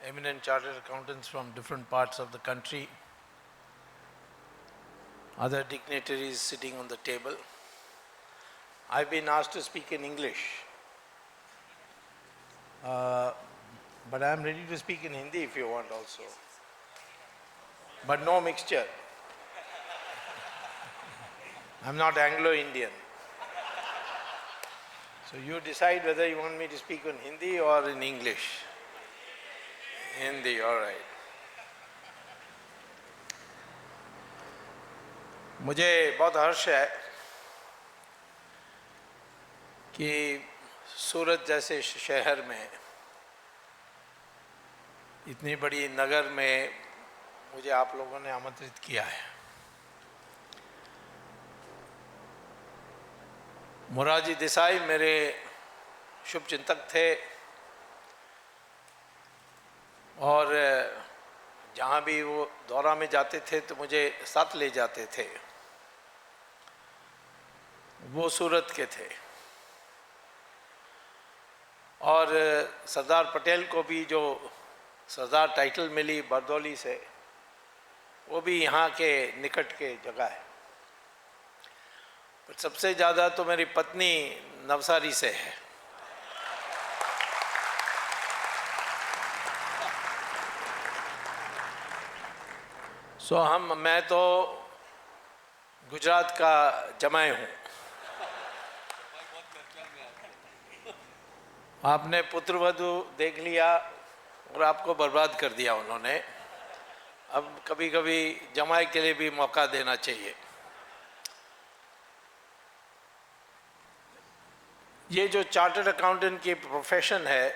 eminent chartered accountants from different parts of the country, other dignitaries sitting on the table. I've been asked to speak in English, but I'm ready to speak in Hindi if you want also. But no mixture. I'm not Anglo-Indian. So you decide whether you want me to speak in Hindi or in English. Hindi, all right. मुझे बहुत हर्ष है कि सूरत जैसे शहर में, इतनी बड़ी नगर में मुझे आप लोगों ने आमंत्रित किया है। मोरारजी देसाई मेरे शुभचिंतक थे और जहाँ भी वो दौरा में जाते थे तो मुझे साथ ले जाते थे। वो सूरत के थे और सरदार पटेल को भी जो सरदार टाइटल मिली बरदौली से, वो भी यहाँ के निकट के जगह है। पर सबसे ज़्यादा तो मेरी पत्नी नवसारी से है। मैं तो गुजरात का जमाई हूँ। आपने पुत्रवधू देख लिया और आपको बर्बाद कर दिया उन्होंने। अब कभी कभी जमाई के लिए भी मौका देना चाहिए। ये जो चार्टर्ड अकाउंटेंट की प्रोफेशन है,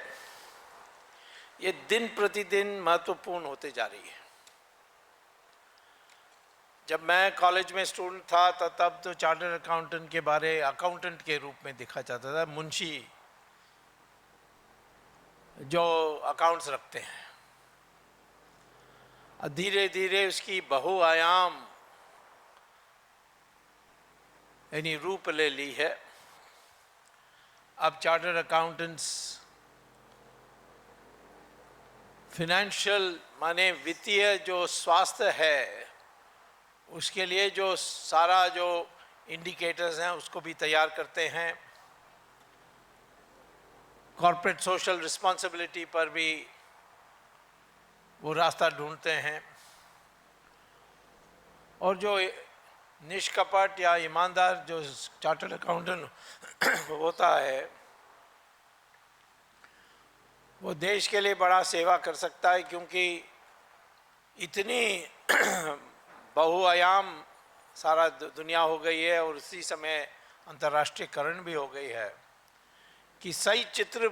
ये दिन प्रतिदिन महत्वपूर्ण होते जा रही है। जब मैं कॉलेज में स्टूडेंट था तब तो चार्टर्ड अकाउंटेंट के बारे अकाउंटेंट के रूप में देखा जाता था, मुंशी जो अकाउंट्स रखते हैं। धीरे धीरे उसकी बहुआयाम यानी रूप ले ली है। अब चार्टर्ड अकाउंटेंट्स फिनेंशियल माने वित्तीय जो स्वास्थ्य है उसके लिए जो सारा जो इंडिकेटर्स हैं उसको भी तैयार करते हैं। कॉर्पोरेट सोशल रिस्पॉन्सिबिलिटी पर भी वो रास्ता ढूंढते हैं और जो निष्कपट या ईमानदार जो चार्टर्ड अकाउंटेंट होता है वो देश के लिए बड़ा सेवा कर सकता है, क्योंकि इतनी बहुआयाम सारा दुनिया हो गई है और उसी समय अंतर्राष्ट्रीयकरण भी हो गई है कि सही चित्र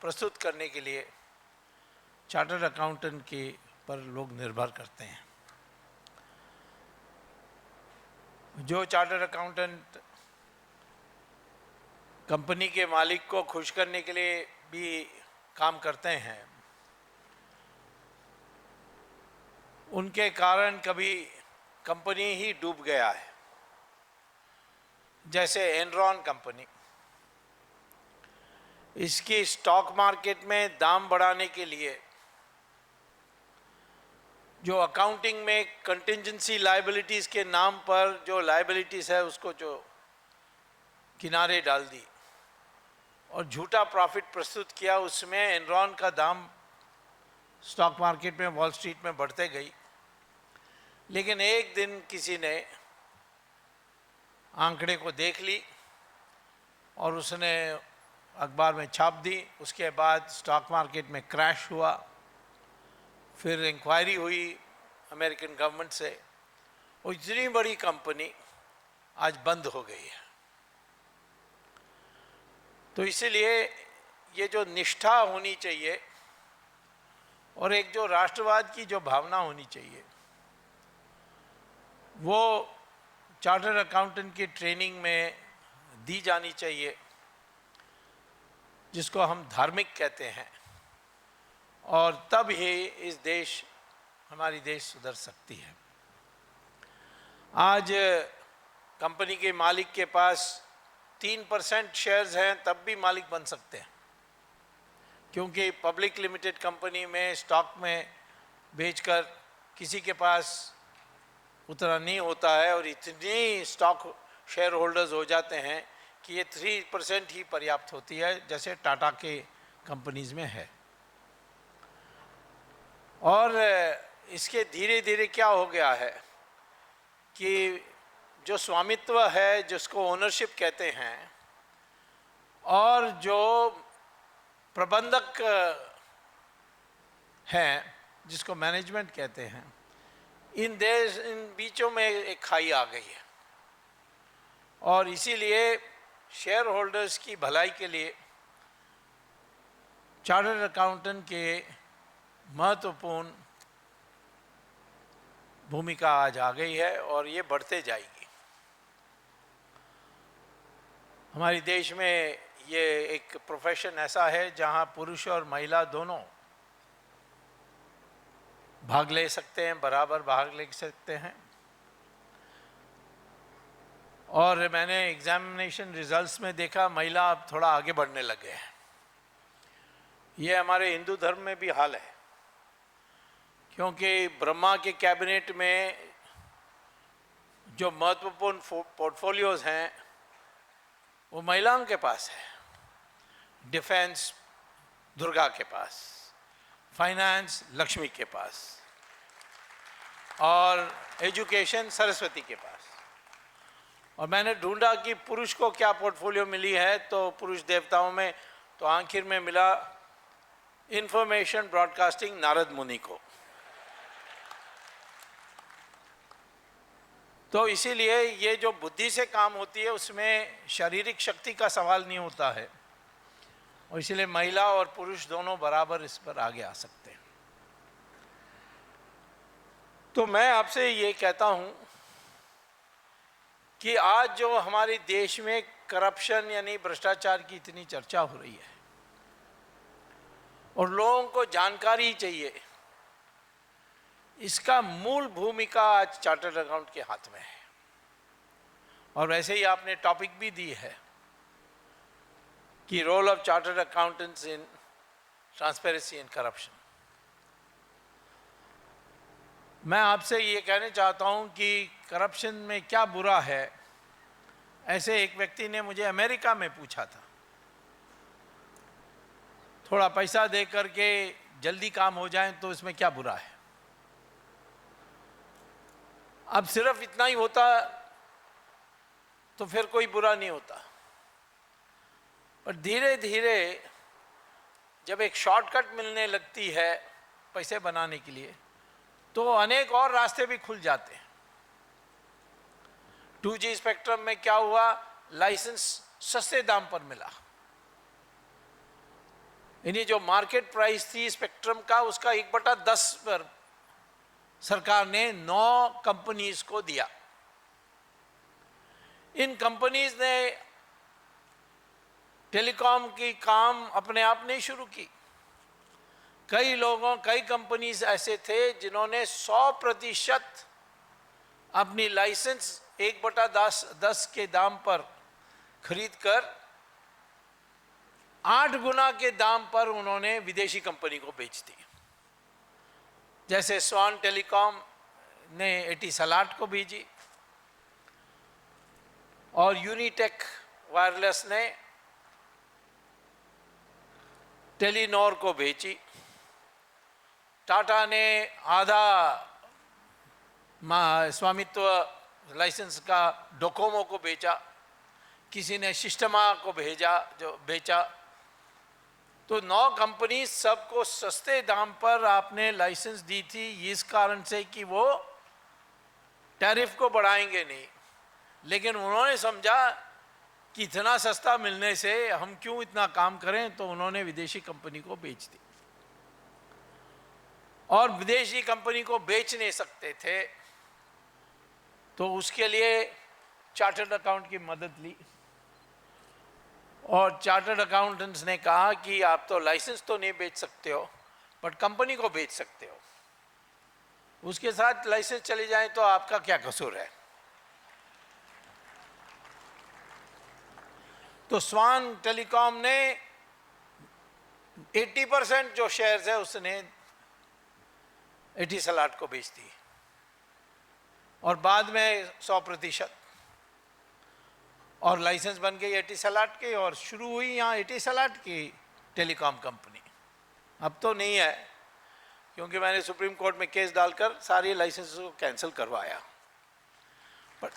प्रस्तुत करने के लिए चार्टर्ड अकाउंटेंट के पर लोग निर्भर करते हैं। जो चार्टर्ड अकाउंटेंट कंपनी के मालिक को खुश करने के लिए भी काम करते हैं, उनके कारण कभी कंपनी ही डूब गया है। जैसे एनरॉन कंपनी, इसकी स्टॉक मार्केट में दाम बढ़ाने के लिए जो अकाउंटिंग में कंटिंजेंसी लायबिलिटीज के नाम पर जो लायबिलिटीज है उसको जो किनारे डाल दी और झूठा प्रॉफिट प्रस्तुत किया, उसमें एनरॉन का दाम स्टॉक मार्केट में वॉल स्ट्रीट में बढ़ते गई। लेकिन एक दिन किसी ने आंकड़े को देख ली और उसने अखबार में छाप दी। उसके बाद स्टॉक मार्केट में क्रैश हुआ। फिर इंक्वायरी हुई अमेरिकन गवर्नमेंट से और इतनी बड़ी कंपनी आज बंद हो गई है। तो इसीलिए ये जो निष्ठा होनी चाहिए और एक जो राष्ट्रवाद की जो भावना होनी चाहिए वो चार्टर्ड अकाउंटेंट की ट्रेनिंग में दी जानी चाहिए, जिसको हम धार्मिक कहते हैं, और तब ही इस देश हमारी देश सुधर सकती है। आज कंपनी के मालिक के पास 3% शेयर्स हैं तब भी मालिक बन सकते हैं। क्योंकि पब्लिक लिमिटेड कंपनी में स्टॉक में बेचकर किसी के पास उतना नहीं होता है और इतनी स्टॉक शेयर होल्डर्स हो जाते हैं कि ये 3% ही पर्याप्त होती है, जैसे टाटा के कंपनीज में है। और इसके धीरे धीरे क्या हो गया है कि जो स्वामित्व है, जिसको ओनरशिप कहते हैं, और जो प्रबंधक हैं जिसको मैनेजमेंट कहते हैं, इन बीचों में एक खाई आ गई है। और इसीलिए शेयर होल्डर्स की भलाई के लिए चार्टर्ड अकाउंटेंट के महत्वपूर्ण भूमिका आज आ गई है और ये बढ़ते जाएगी। हमारे देश में ये एक प्रोफेशन ऐसा है जहां पुरुष और महिला दोनों भाग ले सकते हैं, बराबर भाग ले सकते हैं। और मैंने एग्जामिनेशन रिजल्ट्स में देखा महिला अब थोड़ा आगे बढ़ने लगे हैं। ये हमारे हिंदू धर्म में भी हाल है, क्योंकि ब्रह्मा के कैबिनेट में जो महत्वपूर्ण पोर्टफोलियोज हैं वो महिलाओं के पास है। डिफेंस दुर्गा के पास, फाइनेंस लक्ष्मी के पास, और एजुकेशन सरस्वती के पास। और मैंने ढूंढा कि पुरुष को क्या पोर्टफोलियो मिली है, तो पुरुष देवताओं में तो आखिर में मिला इंफॉर्मेशन ब्रॉडकास्टिंग नारद मुनि को। तो इसीलिए ये जो बुद्धि से काम होती है उसमें शारीरिक शक्ति का सवाल नहीं होता है, और इसीलिए महिला और पुरुष दोनों बराबर इस पर आगे आ सकते हैं। तो मैं आपसे ये कहता हूँ कि आज जो हमारे देश में करप्शन यानी भ्रष्टाचार की इतनी चर्चा हो रही है और लोगों को जानकारी चाहिए, इसका मूल भूमिका आज चार्टर्ड अकाउंट के हाथ में है। और वैसे ही आपने टॉपिक भी दी है कि role of chartered accountants in transparency and corruption. मैं आपसे ये कहना चाहता हूं कि करप्शन में क्या बुरा है। ऐसे एक व्यक्ति ने मुझे अमेरिका में पूछा था, थोड़ा पैसा दे करके जल्दी काम हो जाए तो इसमें क्या बुरा है। अब सिर्फ इतना ही होता तो फिर कोई बुरा नहीं होता, पर धीरे धीरे जब एक शॉर्टकट मिलने लगती है पैसे बनाने के लिए, तो अनेक और रास्ते भी खुल जाते हैं। 2G स्पेक्ट्रम में क्या हुआ, लाइसेंस सस्ते दाम पर मिला, यानी जो मार्केट प्राइस थी स्पेक्ट्रम का उसका 1/10 पर सरकार ने 9 कंपनीज को दिया। इन कंपनीज ने टेलीकॉम की काम अपने आप नहीं शुरू की। कई कंपनीज ऐसे थे जिन्होंने 100% अपनी लाइसेंस 1/10 के दाम पर खरीद कर 8 गुना के दाम पर उन्होंने विदेशी कंपनी को बेच दी। जैसे स्वान टेलीकॉम ने एटिसलाट को भेजी और यूनिटेक वायरलेस ने टेलीनॉर को बेची। टाटा ने आधा स्वामित्व लाइसेंस का डोकोमो को बेचा, किसी ने सिस्टमा को बेचा। तो 9 कंपनी सबको सस्ते दाम पर आपने लाइसेंस दी थी, इस कारण से कि वो टैरिफ को बढ़ाएंगे नहीं, लेकिन उन्होंने समझा कि इतना सस्ता मिलने से हम क्यों इतना काम करें, तो उन्होंने विदेशी कंपनी को बेच दी। और विदेशी कंपनी को बेच नहीं सकते थे तो उसके लिए चार्टर्ड अकाउंट की मदद ली, और चार्टर्ड अकाउंटेंट्स ने कहा कि आप तो लाइसेंस तो नहीं बेच सकते हो, बट कंपनी को बेच सकते हो, उसके साथ लाइसेंस चले जाए तो आपका क्या कसूर है। तो स्वान टेलीकॉम ने 80% जो शेयर्स है उसने एटिसलाट को बेच दी और बाद में 100%, और लाइसेंस बन गई एटिसलाट की और शुरू हुई यहाँ एटिसलाट की टेलीकॉम कंपनी। अब तो नहीं है, क्योंकि मैंने सुप्रीम कोर्ट में केस डालकर सारी लाइसेंस को कैंसिल करवाया। पर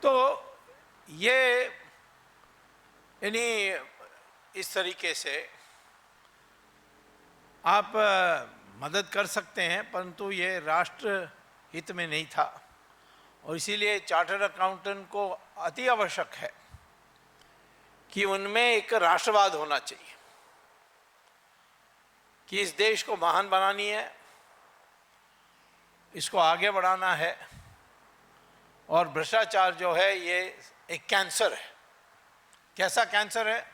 तो ये यानी इस तरीके से आप मदद कर सकते हैं, परंतु ये राष्ट्र हित में नहीं था, और इसीलिए चार्टर्ड अकाउंटेंट को अति आवश्यक है कि उनमें एक राष्ट्रवाद होना चाहिए कि इस देश को महान बनानी है, इसको आगे बढ़ाना है, और भ्रष्टाचार जो है ये एक कैंसर है। कैसा कैंसर है?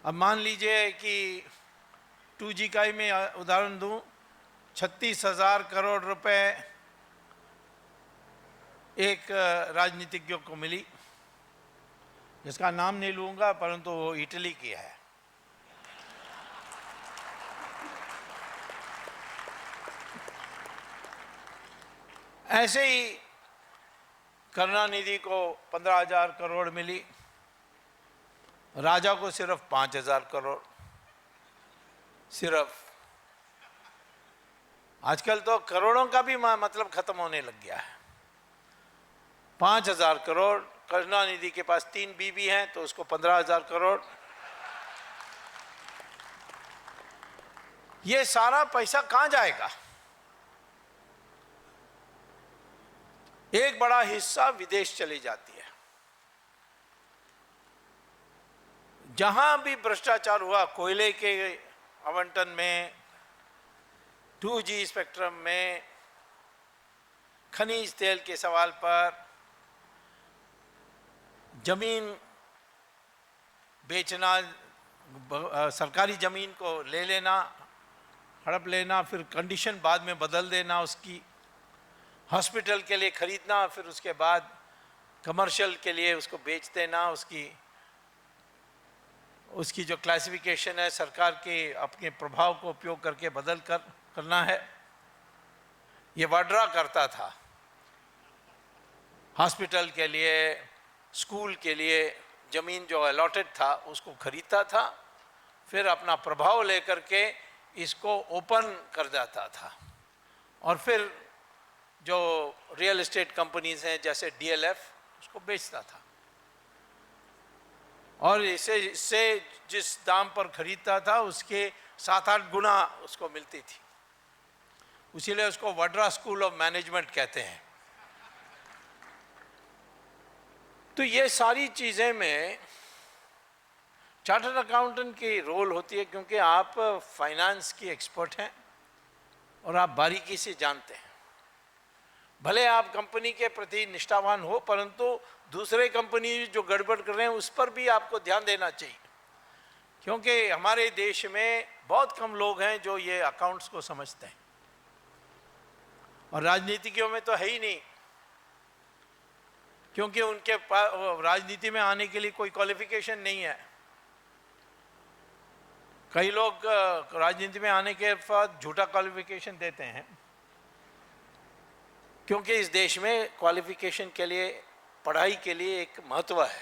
अब मान लीजिए कि 2G का ही मैं उदाहरण दूं, 36,000 करोड़ रुपए एक राजनीतिज्ञ को मिली, जिसका नाम नहीं लूंगा, परंतु वो इटली की है। ऐसे ही करुणानिधि को 15,000 करोड़ मिली, राजा को सिर्फ 5,000 करोड़। सिर्फ आजकल तो करोड़ों का भी मतलब खत्म होने लग गया है। 5,000 करोड़, करुणानिधि के पास 3 बीबी हैं तो उसको 15,000 करोड़। ये सारा पैसा कहां जाएगा? एक बड़ा हिस्सा विदेश चली जाती है। जहां भी भ्रष्टाचार हुआ, कोयले के आवंटन में, 2G स्पेक्ट्रम में, खनिज तेल के सवाल पर, जमीन बेचना, सरकारी जमीन को ले लेना, हड़प लेना, फिर कंडीशन बाद में बदल देना उसकी, हॉस्पिटल के लिए खरीदना, फिर उसके बाद कमर्शियल के लिए उसको बेच देना, उसकी जो क्लासिफिकेशन है सरकार के अपने प्रभाव को उपयोग करके बदल कर करना है। ये वाड्रा करता था। हॉस्पिटल के लिए, स्कूल के लिए जमीन जो अलॉटेड था उसको खरीदता था, फिर अपना प्रभाव लेकर के इसको ओपन कर देता था, और फिर जो रियल एस्टेट कंपनीज हैं जैसे DLF उसको बेचता था, और इससे जिस दाम पर खरीदता था उसके 7-8 गुना उसको मिलती थी। इसीलिए उसको वाड्रा स्कूल ऑफ मैनेजमेंट कहते हैं। तो ये सारी चीज़ें में चार्टर्ड अकाउंटेंट की रोल होती है, क्योंकि आप फाइनेंस की एक्सपर्ट हैं और आप बारीकी से जानते हैं। भले आप कंपनी के प्रति निष्ठावान हो, परंतु दूसरे कंपनी जो गड़बड़ कर रहे हैं उस पर भी आपको ध्यान देना चाहिए, क्योंकि हमारे देश में बहुत कम लोग हैं जो ये अकाउंट्स को समझते हैं, और राजनीतिज्ञों में तो है ही नहीं, क्योंकि उनके पास राजनीति में आने के लिए कोई क्वालिफिकेशन नहीं है। कई लोग राजनीति में आने के बाद झूठा क्वालिफिकेशन देते हैं, क्योंकि इस देश में क्वालिफिकेशन के लिए, पढ़ाई के लिए एक महत्व है।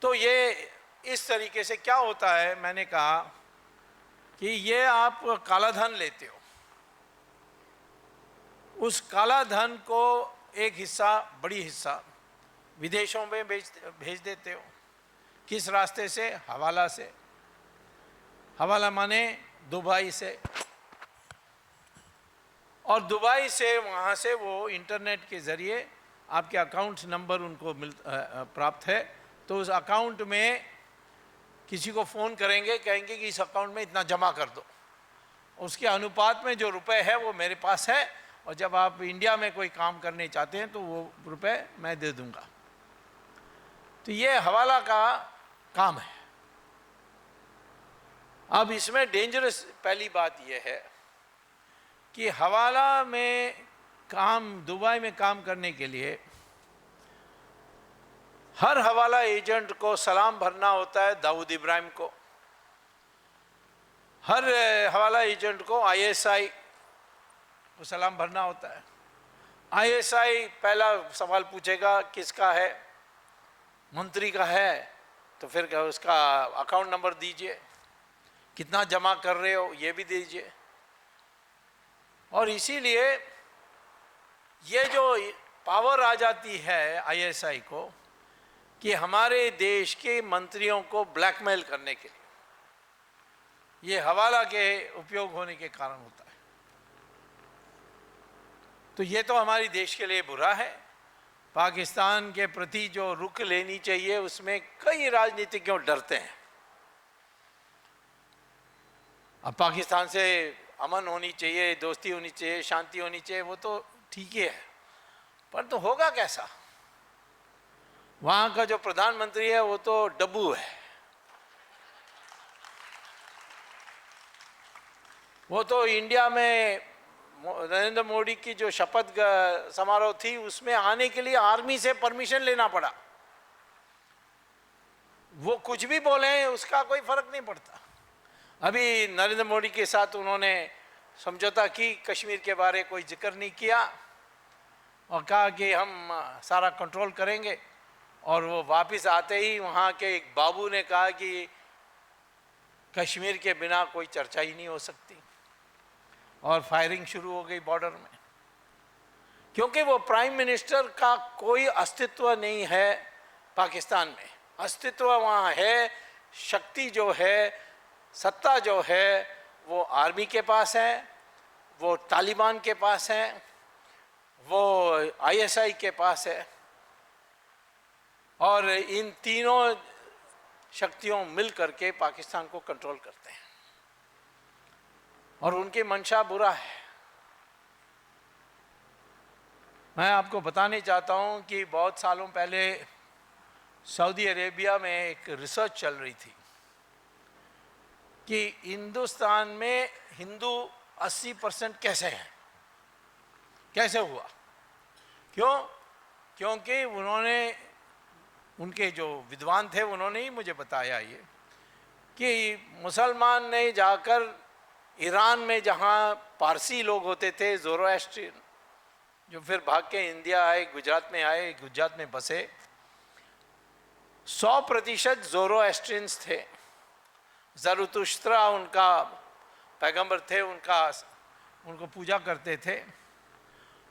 तो ये इस तरीके से क्या होता है, मैंने कहा कि ये आप काला धन लेते हो, उस काला धन को एक हिस्सा, बड़ी हिस्सा विदेशों में भेज देते हो। किस रास्ते से? हवाला से। हवाला माने दुबई से, और दुबई से वहाँ से वो इंटरनेट के ज़रिए आपके अकाउंट नंबर उनको प्राप्त है, तो उस अकाउंट में किसी को फ़ोन करेंगे, कहेंगे कि इस अकाउंट में इतना जमा कर दो, उसके अनुपात में जो रुपए है वो मेरे पास है, और जब आप इंडिया में कोई काम करने चाहते हैं तो वो रुपए मैं दे दूंगा। तो ये हवाला का काम है। अब इसमें डेंजरस पहली बात यह है कि हवाला में काम, दुबई में काम करने के लिए हर हवाला एजेंट को सलाम भरना होता है दाऊद इब्राहिम को, हर हवाला एजेंट को आईएसआई को सलाम भरना होता है। आईएसआई पहला सवाल पूछेगा किसका है, मंत्री का है, तो फिर उसका अकाउंट नंबर दीजिए, कितना जमा कर रहे हो ये भी दीजिए। और इसीलिए ये जो पावर आ जाती है आईएसआई को कि हमारे देश के मंत्रियों को ब्लैकमेल करने के लिए, ये हवाला के उपयोग होने के कारण होता है। तो ये तो हमारे देश के लिए बुरा है। पाकिस्तान के प्रति जो रुख लेनी चाहिए उसमें कई राजनीतिज्ञों डरते हैं। अब पाकिस्तान से अमन होनी चाहिए, दोस्ती होनी चाहिए, शांति होनी चाहिए, वो तो ठीक ही है, पर तो होगा कैसा? वहाँ का जो प्रधानमंत्री है वो तो डब्बू है, वो तो इंडिया में नरेंद्र मोदी की जो शपथ समारोह थी उसमें आने के लिए आर्मी से परमिशन लेना पड़ा। वो कुछ भी बोले उसका कोई फर्क नहीं पड़ता। अभी नरेंद्र मोदी के साथ उन्होंने समझौता की, कश्मीर के बारे कोई जिक्र नहीं किया और कहा कि हम सारा कंट्रोल करेंगे। और वो वापस आते ही वहाँ के एक बाबू ने कहा कि कश्मीर के बिना कोई चर्चा ही नहीं हो सकती, और फायरिंग शुरू हो गई बॉर्डर में, क्योंकि वो प्राइम मिनिस्टर का कोई अस्तित्व नहीं है पाकिस्तान में। अस्तित्व वहाँ है, शक्ति जो है, सत्ता जो है वो आर्मी के पास है, वो तालिबान के पास है, वो आईएसआई के पास है, और इन तीनों शक्तियों मिल करके पाकिस्तान को कंट्रोल करते हैं और उनकी मंशा बुरा है। मैं आपको बताने चाहता हूं कि बहुत सालों पहले सऊदी अरेबिया में एक रिसर्च चल रही थी कि हिंदुस्तान में हिंदू 80% कैसे हैं, कैसे हुआ, क्यों? क्योंकि उन्होंने, उनके जो विद्वान थे उन्होंने ही मुझे बताया ये कि मुसलमान ने जाकर ईरान में जहाँ पारसी लोग होते थे, ज़ोरोएस्ट्रियन, जो फिर भाग के इंडिया आए, गुजरात में आए, गुजरात में बसे, 100% ज़ोरोएस्ट्रियंस थे। ज़रतुश्त्रा उनका पैगंबर थे, उनको पूजा करते थे।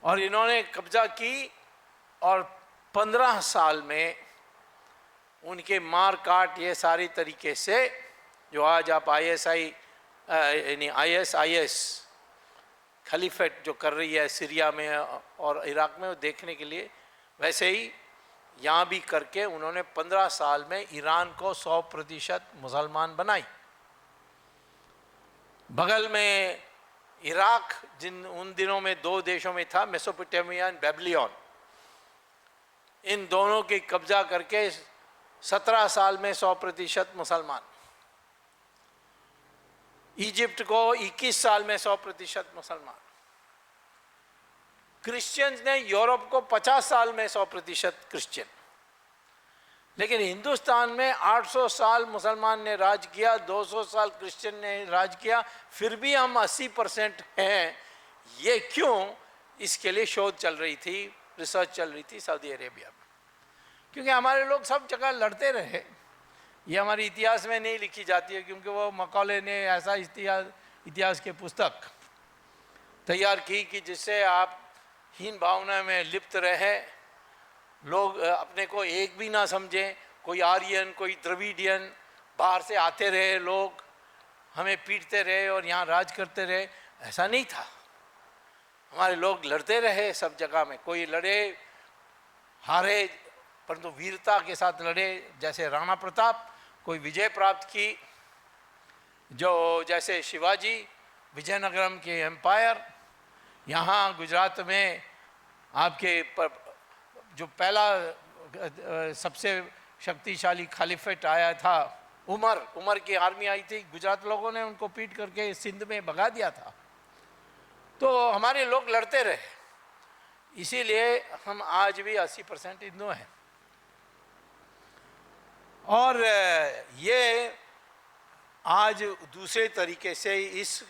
और इन्होंने कब्जा की और 15 साल में उनके मार काट ये सारी तरीके से, जो आज आप आईएसआई यानी आईएस खलीफेट जो कर रही है सीरिया में और इराक में, वो देखने के लिए, वैसे ही यहाँ भी करके उन्होंने 15 साल में ईरान को 100% मुसलमान बनाई। बगल में इराक उन दिनों में 2 देशों में था, मेसोपोटामिया एंड बेबीलोन, इन दोनों की कब्जा करके 17 साल में 100% मुसलमान। इजिप्ट को 21 साल में 100% मुसलमान। क्रिश्चियंस ने यूरोप को 50 साल में 100% क्रिश्चियन। लेकिन हिंदुस्तान में 800 साल मुसलमान ने राज किया, 200 साल क्रिश्चियन ने राज किया, फिर भी हम 80% हैं। ये क्यों? इसके लिए शोध चल रही थी, रिसर्च चल रही थी सऊदी अरेबिया में। क्योंकि हमारे लोग सब जगह लड़ते रहे, ये हमारे इतिहास में नहीं लिखी जाती है, क्योंकि वो मकौले ने ऐसा इतिहास के पुस्तक तैयार की कि जिससे आप हीन भावना में लिप्त रहे, लोग अपने को एक भी ना समझें, कोई आर्यन, कोई द्रविडियन, बाहर से आते रहे लोग, हमें पीटते रहे और यहाँ राज करते रहे। ऐसा नहीं था, हमारे लोग लड़ते रहे सब जगह में, कोई लड़े हारे परंतु वीरता के साथ लड़े, जैसे राणा प्रताप, कोई विजय प्राप्त की, जो जैसे शिवाजी, विजयनगरम के एम्पायर। यहाँ गुजरात में आपके जो पहला सबसे शक्तिशाली खलीफेट आया था, उमर की आर्मी आई थी, गुजरात लोगों ने उनको पीट करके सिंध में भगा दिया था। तो हमारे लोग लड़ते रहे, इसीलिए हम आज भी 80% हिंदू हैं। और ये आज दूसरे तरीके से इस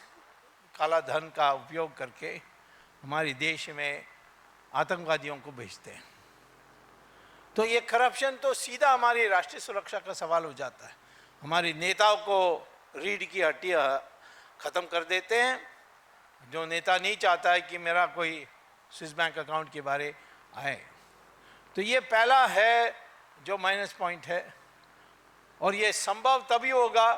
काला धन का उपयोग करके हमारे देश में आतंकवादियों को भेजते हैं। तो ये करप्शन तो सीधा हमारी राष्ट्रीय सुरक्षा का सवाल हो जाता है। हमारे नेताओं को रीढ़ की हड्डियाँ ख़त्म कर देते हैं। जो नेता नहीं चाहता है कि मेरा कोई स्विस बैंक अकाउंट के बारे आए। तो ये पहला है जो माइनस पॉइंट है, और ये संभव तभी होगा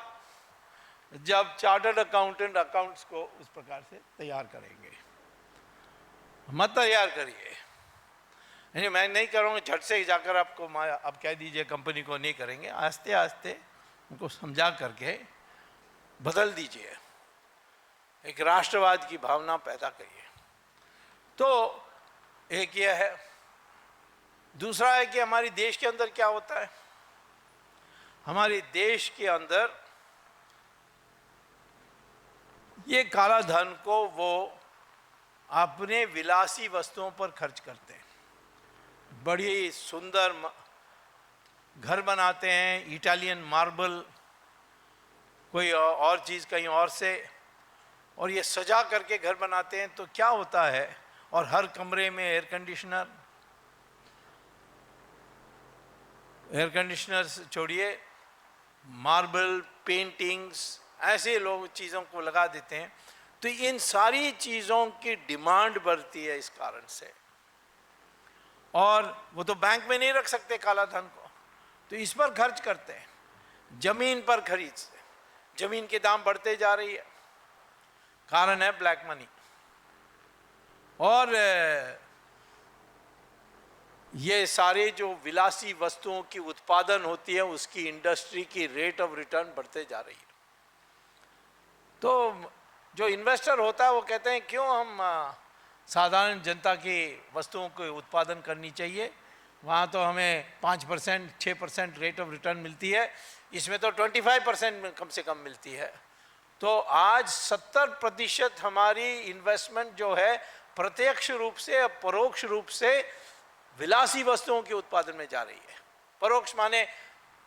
जब चार्टर्ड अकाउंटेंट अकाउंट्स को उस प्रकार से तैयार करेंगे। मत तैयार करिए, नहीं मैं नहीं करूँगा झट से जाकर आपको अब कह दीजिए कंपनी को नहीं करेंगे। आस्ते आस्ते उनको समझा करके बदल दीजिए, एक राष्ट्रवाद की भावना पैदा करिए। तो एक यह है। दूसरा है कि हमारे देश के अंदर क्या होता है। हमारे देश के अंदर ये काला धन को वो अपने विलासी वस्तुओं पर खर्च करते हैं। बड़ी सुंदर घर बनाते हैं, इटालियन मार्बल, कोई और चीज़ कहीं और से, और ये सजा करके घर बनाते हैं। तो क्या होता है, और हर कमरे में एयर कंडीशनर छोड़िए, मार्बल, पेंटिंग्स, ऐसे लोग चीज़ों को लगा देते हैं। तो इन सारी चीज़ों की डिमांड बढ़ती है इस कारण से। और वो तो बैंक में नहीं रख सकते काला धन को, तो इस पर खर्च करते हैं। जमीन पर खरीद से जमीन के दाम बढ़ते जा रही है, कारण है ब्लैक मनी। और ये सारे जो विलासी वस्तुओं की उत्पादन होती है उसकी इंडस्ट्री की रेट ऑफ रिटर्न बढ़ते जा रही है। तो जो इन्वेस्टर होता है वो कहते हैं क्यों हम साधारण जनता की वस्तुओं को उत्पादन करनी चाहिए, वहाँ तो हमें 5% 6% रेट ऑफ रिटर्न मिलती है, इसमें तो 25% कम से कम मिलती है। तो आज 70% हमारी इन्वेस्टमेंट जो है प्रत्यक्ष रूप से परोक्ष रूप से विलासी वस्तुओं के उत्पादन में जा रही है। परोक्ष माने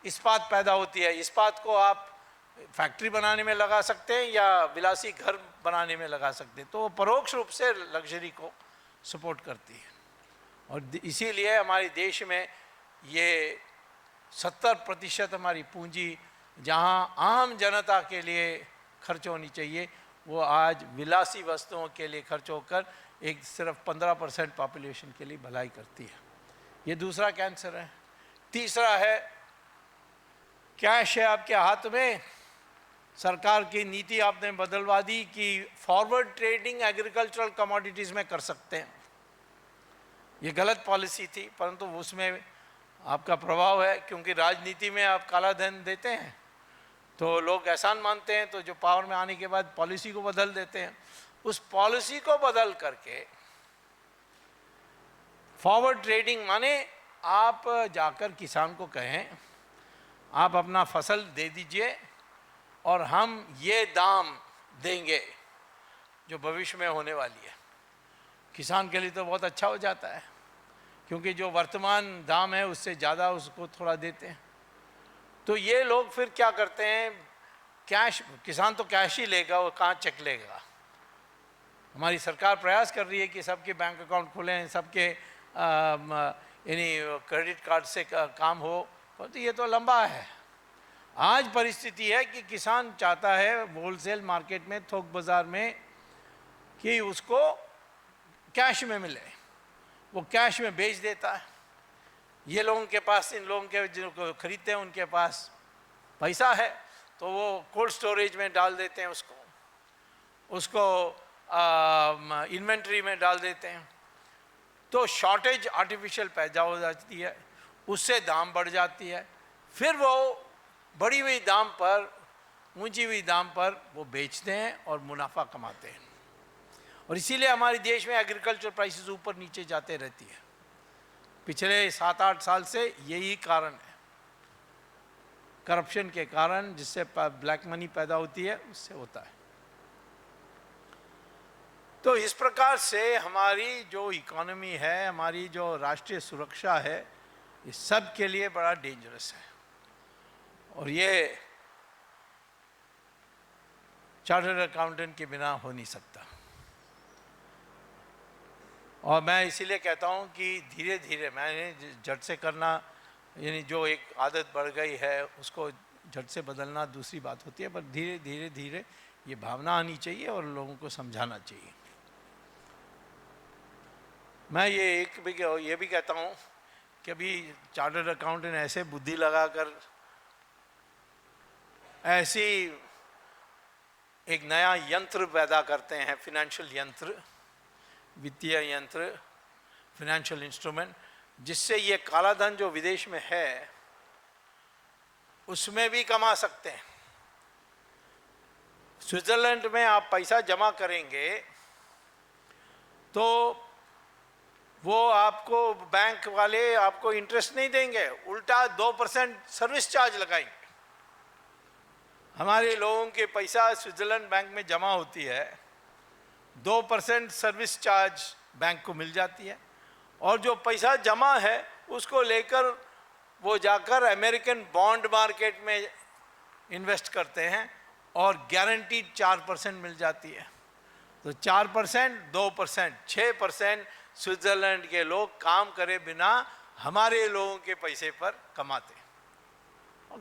इस्पात पैदा होती है, इस्पात को आप फैक्ट्री बनाने में लगा सकते हैं या विलासी घर बनाने में लगा सकते हैं, तो वो परोक्ष रूप से लग्जरी को सपोर्ट करती है। और इसीलिए हमारे देश में ये 70% हमारी पूंजी जहां आम जनता के लिए खर्च होनी चाहिए, वो आज विलासी वस्तुओं के लिए खर्च होकर एक सिर्फ 15% पॉपुलेशन के लिए भलाई करती है। ये दूसरा कैंसर है। तीसरा है कैश है आपके हाथ में, सरकार की नीति आपने बदलवा दी कि फॉरवर्ड ट्रेडिंग एग्रीकल्चरल कमोडिटीज़ में कर सकते हैं। ये गलत पॉलिसी थी, परंतु उसमें आपका प्रभाव है, क्योंकि राजनीति में आप काला धन देते हैं तो लोग एहसान मानते हैं, तो जो पावर में आने के बाद पॉलिसी को बदल देते हैं। उस पॉलिसी को बदल करके फॉरवर्ड ट्रेडिंग माने आप जाकर किसान को कहें आप अपना फसल दे दीजिए और हम ये दाम देंगे जो भविष्य में होने वाली है। किसान के लिए तो बहुत अच्छा हो जाता है, क्योंकि जो वर्तमान दाम है उससे ज़्यादा उसको थोड़ा देते हैं। तो ये लोग फिर क्या करते हैं, कैश, किसान तो कैश ही लेगा, वो कहाँ चेक लेगा। हमारी सरकार प्रयास कर रही है कि सबके बैंक अकाउंट खुलें, सबके यानी क्रेडिट कार्ड से काम हो, तो ये तो लंबा है। आज परिस्थिति है कि किसान चाहता है होलसेल मार्केट में, थोक बाज़ार में, कि उसको कैश में मिले, वो कैश में बेच देता है। ये लोगों के पास, इन लोगों के जो खरीदते हैं उनके पास पैसा है, तो वो कोल्ड स्टोरेज में डाल देते हैं, उसको इन्वेंट्री में डाल देते हैं। तो शॉर्टेज आर्टिफिशियल पैदा हो जाती है, उससे दाम बढ़ जाती है, फिर वो बढ़ी हुई दाम पर, ऊंची हुई दाम पर वो बेचते हैं और मुनाफा कमाते हैं। और इसीलिए हमारे देश में एग्रीकल्चर प्राइसेस ऊपर नीचे जाते रहती है। पिछले 7-8 साल से यही कारण है, करप्शन के कारण, जिससे ब्लैक मनी पैदा होती है, उससे होता है। तो इस प्रकार से हमारी जो इकोनॉमी है, हमारी जो राष्ट्रीय सुरक्षा है, इस सब के लिए बड़ा डेंजरस है। और ये चार्टर्ड अकाउंटेंट के बिना हो नहीं सकता। और मैं इसीलिए कहता हूँ कि धीरे धीरे, मैंने झट से करना, यानी जो एक आदत बढ़ गई है उसको झट से बदलना दूसरी बात होती है, पर धीरे धीरे धीरे ये भावना आनी चाहिए और लोगों को समझाना चाहिए। मैं ये भी कहता हूँ कि अभी चार्टर्ड अकाउंटेंट ऐसे बुद्धि लगाकर ऐसी एक नया यंत्र पैदा करते हैं, फिनेंशियल यंत्र, वित्तीय यंत्र, फिनेंशियल इंस्ट्रूमेंट, जिससे ये काला धन जो विदेश में है उसमें भी कमा सकते हैं। स्विट्जरलैंड में आप पैसा जमा करेंगे तो वो आपको, बैंक वाले आपको इंटरेस्ट नहीं देंगे, उल्टा 2% सर्विस चार्ज लगाएंगे। हमारे लोगों के पैसा स्विट्जरलैंड बैंक में जमा होती है, 2% सर्विस चार्ज बैंक को मिल जाती है, और जो पैसा जमा है उसको लेकर वो जाकर अमेरिकन बॉन्ड मार्केट में इन्वेस्ट करते हैं और गारंटीड 4% मिल जाती है। तो 4%, 2%, 6% स्विट्जरलैंड के लोग काम करे बिना हमारे लोगों के पैसे पर कमाते हैं।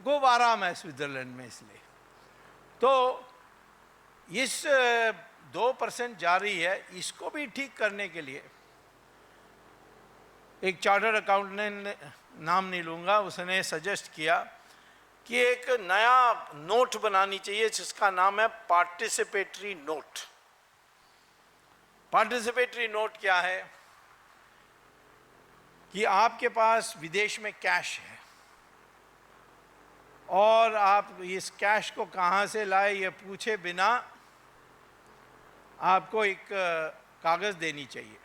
खूब आराम है स्विट्जरलैंड में। इसलिए तो इस 2% जारी है, इसको भी ठीक करने के लिए एक चार्टर्ड अकाउंटेंट ने, नाम नहीं लूँगा, उसने सजेस्ट किया कि एक नया नोट बनानी चाहिए जिसका नाम है पार्टिसिपेटरी नोट। पार्टिसिपेटरी नोट क्या है कि आपके पास विदेश में कैश है और आप इस कैश को कहाँ से लाए ये पूछे बिना आपको एक कागज़ देनी चाहिए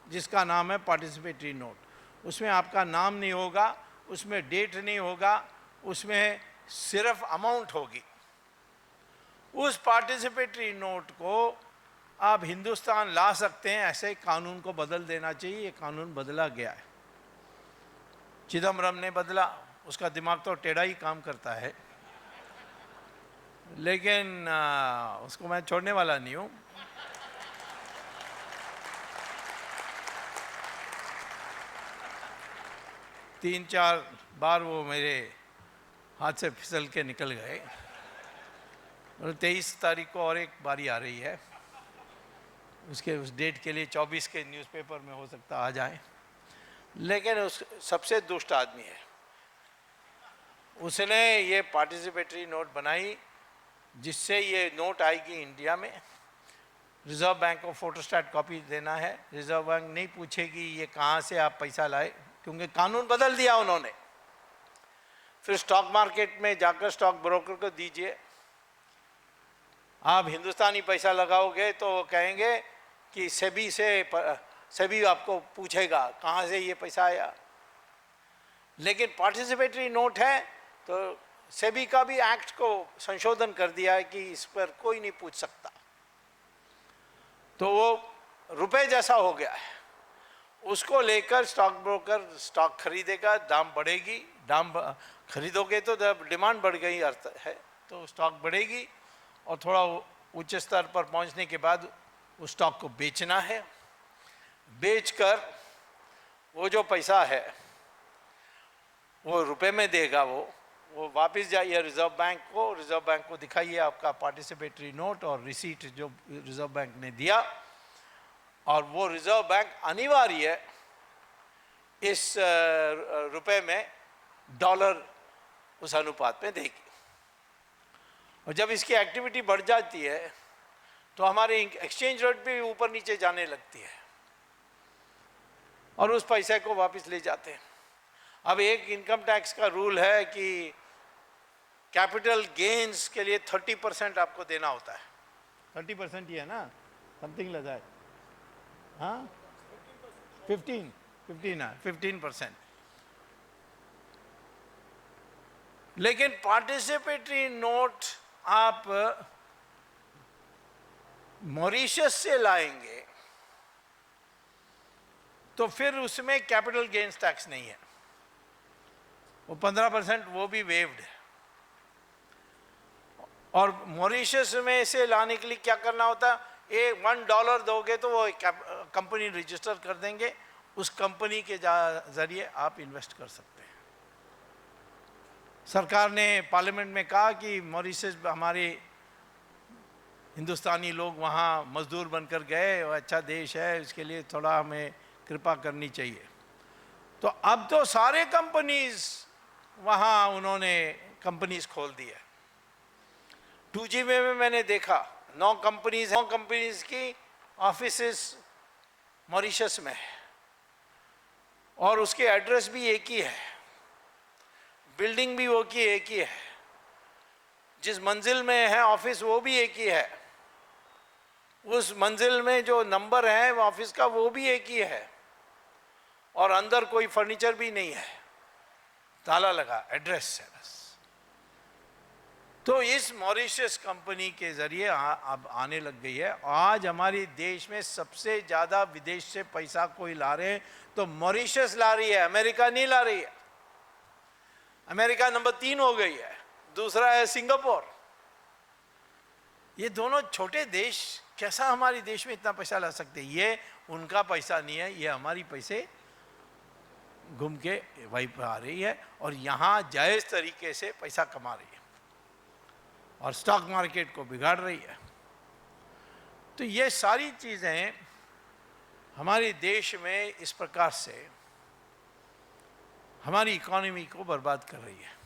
जिसका नाम है पार्टिसिपेटरी नोट। उसमें आपका नाम नहीं होगा, उसमें डेट नहीं होगा, उसमें सिर्फ अमाउंट होगी। उस पार्टिसिपेटरी नोट को आप हिंदुस्तान ला सकते हैं, ऐसे कानून को बदल देना चाहिए। ये कानून बदला गया है, चिदम्बरम ने बदला, उसका दिमाग तो टेढ़ा ही काम करता है, लेकिन उसको मैं छोड़ने वाला नहीं हूँ। तीन चार बार वो मेरे हाथ से फिसल के निकल गए। और 23 तारीख को और एक बारी आ रही है, उसके उस डेट के लिए 24 के न्यूज़पेपर में हो सकता आ जाए। लेकिन उस सबसे दुष्ट आदमी है, उसने ये पार्टिसिपेटरी नोट बनाई जिससे ये नोट आएगी इंडिया में, रिजर्व बैंक को फोटोस्टैट कॉपी देना है। रिजर्व बैंक नहीं पूछेगी ये कहाँ से आप पैसा लाए, क्योंकि कानून बदल दिया उन्होंने। फिर स्टॉक मार्केट में जाकर स्टॉक ब्रोकर को दीजिए, आप हिंदुस्तानी पैसा लगाओगे तो वो कहेंगे कि सेबी आपको पूछेगा कहाँ से ये पैसा आया। लेकिन पार्टिसिपेटरी नोट है तो सेबी का भी एक्ट को संशोधन कर दिया है कि इस पर कोई नहीं पूछ सकता। तो वो रुपए जैसा हो गया है, उसको लेकर स्टॉक ब्रोकर स्टॉक खरीदेगा, दाम बढ़ेगी, दाम खरीदोगे तो डिमांड बढ़ गई अर्थ है, तो स्टॉक बढ़ेगी और थोड़ा उच्च स्तर पर पहुंचने के बाद उस स्टॉक को बेचना है। बेचकर वो जो पैसा है वो रुपए में देगा, वो वापस जाइए रिजर्व बैंक को, रिजर्व बैंक को दिखाइए आपका पार्टिसिपेटरी नोट और रिसीट जो रिजर्व बैंक ने दिया, और वो रिजर्व बैंक अनिवार्य इस रुपए में डॉलर उस अनुपात में देगी। और जब इसकी एक्टिविटी बढ़ जाती है तो हमारे एक्सचेंज रेट भी ऊपर नीचे जाने लगती है और उस पैसे को वापस ले जाते हैं। अब एक इनकम टैक्स का रूल है कि कैपिटल गेन्स के लिए 30% आपको देना होता है। 30% ही है ना, समथिंग लगा है, हाँ 15% लेकिन पार्टिसिपेटरी नोट आप मॉरिशस से लाएंगे तो फिर उसमें कैपिटल गेन्स टैक्स नहीं है, वो 15% वो भी वेव्ड है। और मॉरिशस में से लाने के लिए क्या करना होता है, $1 दोगे तो वो कंपनी रजिस्टर कर देंगे, उस कंपनी के जरिए आप इन्वेस्ट कर सकते हैं। सरकार ने पार्लियामेंट में कहा कि मॉरिशस हमारे हिंदुस्तानी लोग वहाँ मजदूर बनकर गए, वो अच्छा देश है, इसके लिए थोड़ा हमें कृपा करनी चाहिए। तो अब तो सारे कंपनीज वहाँ उन्होंने कंपनीज खोल दी है। 2G में मैंने देखा 9 कंपनीज की ऑफिसेस मॉरिशस में है और उसके एड्रेस भी एक ही है, बिल्डिंग भी वो की एक ही है, जिस मंजिल में है ऑफिस वो भी एक ही है, उस मंजिल में जो नंबर है ऑफिस का वो भी एक ही है, और अंदर कोई फर्नीचर भी नहीं है, ताला लगा, एड्रेस है बस। तो इस मॉरिशस कंपनी के जरिए अब आने लग गई है। आज हमारे देश में सबसे ज़्यादा विदेश से पैसा कोई ला रहे हैं तो मॉरिशस ला रही है, अमेरिका नहीं ला रही है। अमेरिका नंबर 3 हो गई है, दूसरा है सिंगापुर। ये दोनों छोटे देश कैसा हमारे देश में इतना पैसा ला सकते हैं? ये उनका पैसा नहीं है, ये हमारी पैसे घूम के वहीं पर आ रही है और यहाँ जायज़ तरीके से पैसा कमा रही है और स्टॉक मार्केट को बिगाड़ रही है। तो ये सारी चीज़ें हमारे देश में इस प्रकार से हमारी इकोनॉमी को बर्बाद कर रही है